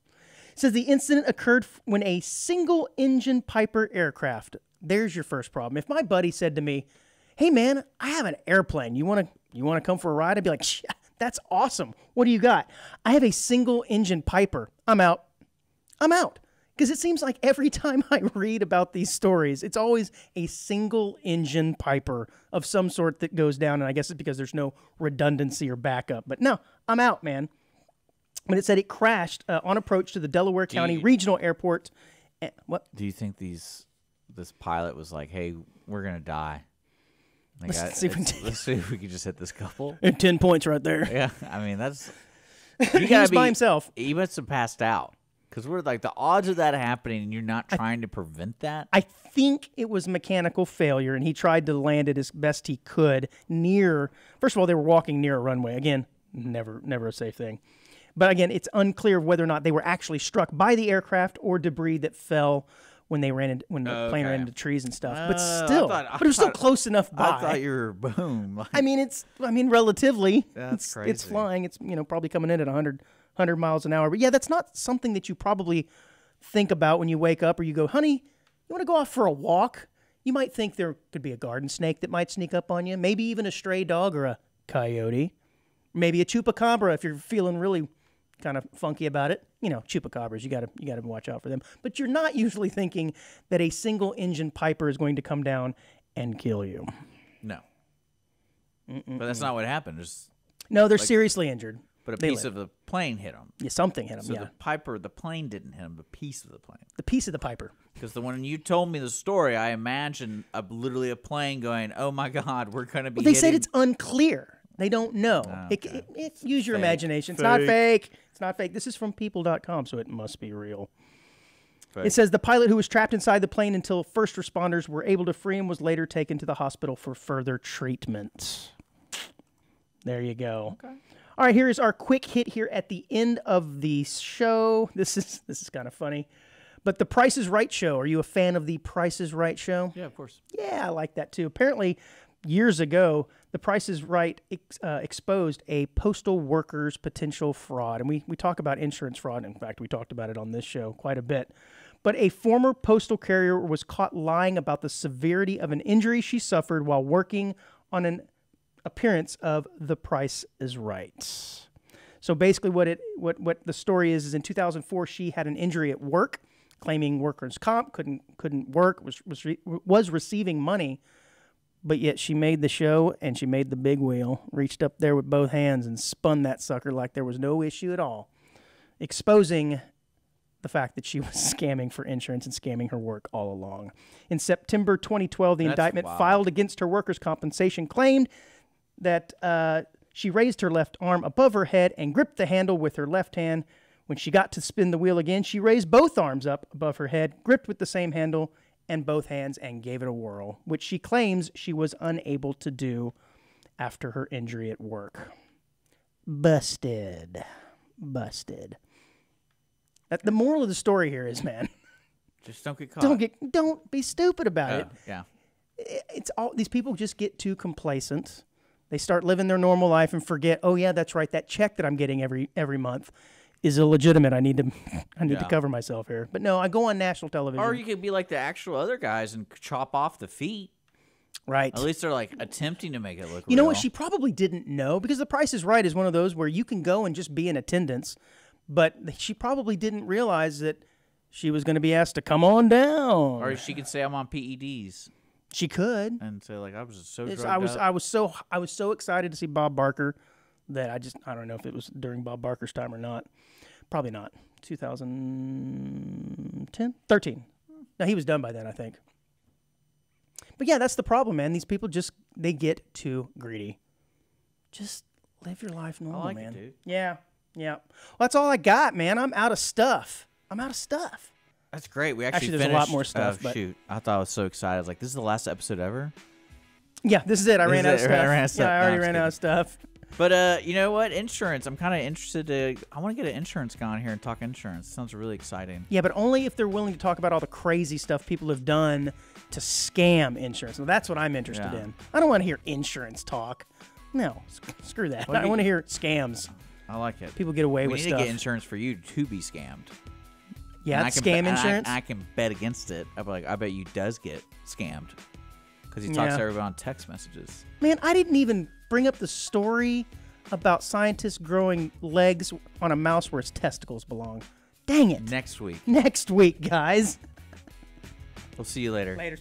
It says the incident occurred when a single-engine Piper aircraft. There's your first problem. If my buddy said to me, "Hey man, I have an airplane. You want to come for a ride?" I'd be like, "Yeah, that's awesome. What do you got?" "I have a single-engine Piper." I'm out. Because it seems like every time I read about these stories, it's always a single-engine Piper of some sort that goes down, and I guess it's because there's no redundancy or backup. But no, I'm out, man. But it said it crashed on approach to the Delaware County Regional Airport. What? Do you think this pilot was like, "Hey, we're going to die. Let's see if we can just hit this couple." And 10 points right there. Yeah, I mean, that's... He was by himself. He must have passed out. Because we're like, the odds of that happening and you're not trying to prevent that? I think it was mechanical failure, and he tried to land it as best he could near... First of all, they were walking near a runway. Again, never a safe thing. But again, it's unclear whether or not they were actually struck by the aircraft or debris that fell when the plane ran into trees and stuff. But still, it was still close enough by. I thought you were boom. I mean, relatively, that's crazy. It's flying. It's probably coming in at 100 miles an hour. But yeah, that's not something that you probably think about when you wake up or you go, "Honey, you want to go off for a walk?" You might think there could be a garden snake that might sneak up on you, maybe even a stray dog or a coyote, maybe a chupacabra if you're feeling really kind of funky about it. Chupacabras, you gotta watch out for them. But you're not usually thinking that a single engine Piper is going to come down and kill you. No. But that's not what happened. No, they're seriously injured. But a piece of the plane hit them. Yeah, something hit them, So the plane didn't hit him, but a piece of the plane. The piece of the Piper. Because when you told me the story, I imagined literally a plane going, "Oh my God, we're going to be They said it's unclear. They don't know. Okay. Use your imagination. It's not fake. It's not fake. This is from people.com, so it must be real. Fake. It says the pilot who was trapped inside the plane until first responders were able to free him was later taken to the hospital for further treatment. There you go. Okay. All right, here is our quick hit here at the end of the show. This is kind of funny. But the Price is Right show. Are you a fan of the Price is Right show? Yeah, of course. Yeah, I like that too. Apparently, years ago, the Price is Right exposed a postal worker's potential fraud. And we talk about insurance fraud. In fact, we talked about it on this show quite a bit. But a former postal carrier was caught lying about the severity of an injury she suffered while working on an appearance of The Price is Right. So basically what the story is in 2004, she had an injury at work, claiming workers' comp, couldn't work, was receiving money. But yet she made the show, and she made the big wheel, reached up there with both hands and spun that sucker like there was no issue at all, exposing the fact that she was scamming for insurance and scamming her work all along. In September 2012, the indictment filed against her workers' compensation claimed that she raised her left arm above her head and gripped the handle with her left hand. When she got to spin the wheel again, she raised both arms up above her head, gripped with the same handle, and both hands, and gave it a whirl, which she claims she was unable to do after her injury at work. Busted. The moral of the story here is, man, just don't get caught. Don't be stupid about it. Yeah. It's all these people just get too complacent. They start living their normal life and forget, "Oh yeah, that's right. That check that I'm getting every month is illegitimate. I need to cover myself here." But no, I go on national television. Or you could be like the actual other guys and chop off the feet. Right. At least they're like attempting to make it look real. You know what? She probably didn't know, because The Price is Right is one of those where you can go and just be in attendance, but she probably didn't realize that she was going to be asked to come on down. Or she could say, "I'm on PEDs." She could. And say, like, I was just so drugged up. I was so excited to see Bob Barker that I don't know if it was during Bob Barker's time or not. Probably not. 2010? 13. No, he was done by then, I think. But yeah, that's the problem, man. These people they get too greedy. Just live your life normal, I like man. it, dude. Yeah. Well, that's all I got, man. I'm out of stuff. That's great. We actually there's finished. a lot more stuff. But Shoot, I thought I was so excited. I was like, this is the last episode ever. yeah, this is it. I ran out of stuff. Yeah, I already ran out of stuff. But you know what? Insurance. I'm kind of interested I want to get an insurance guy on here and talk insurance. Sounds really exciting. Yeah, but only if they're willing to talk about all the crazy stuff people have done to scam insurance. Well, that's what I'm interested in. I don't want to hear insurance talk. No, screw that. I want to hear scams. I like it. People get away with stuff. We need to get insurance for you to be scammed. Yeah, scam insurance. I can bet against it. I'm like, I bet you does get scammed because he talks to everybody on text messages. Man, I didn't even bring up the story about scientists growing legs on a mouse where its testicles belong. Dang it. Next week, guys. We'll see you later. Later.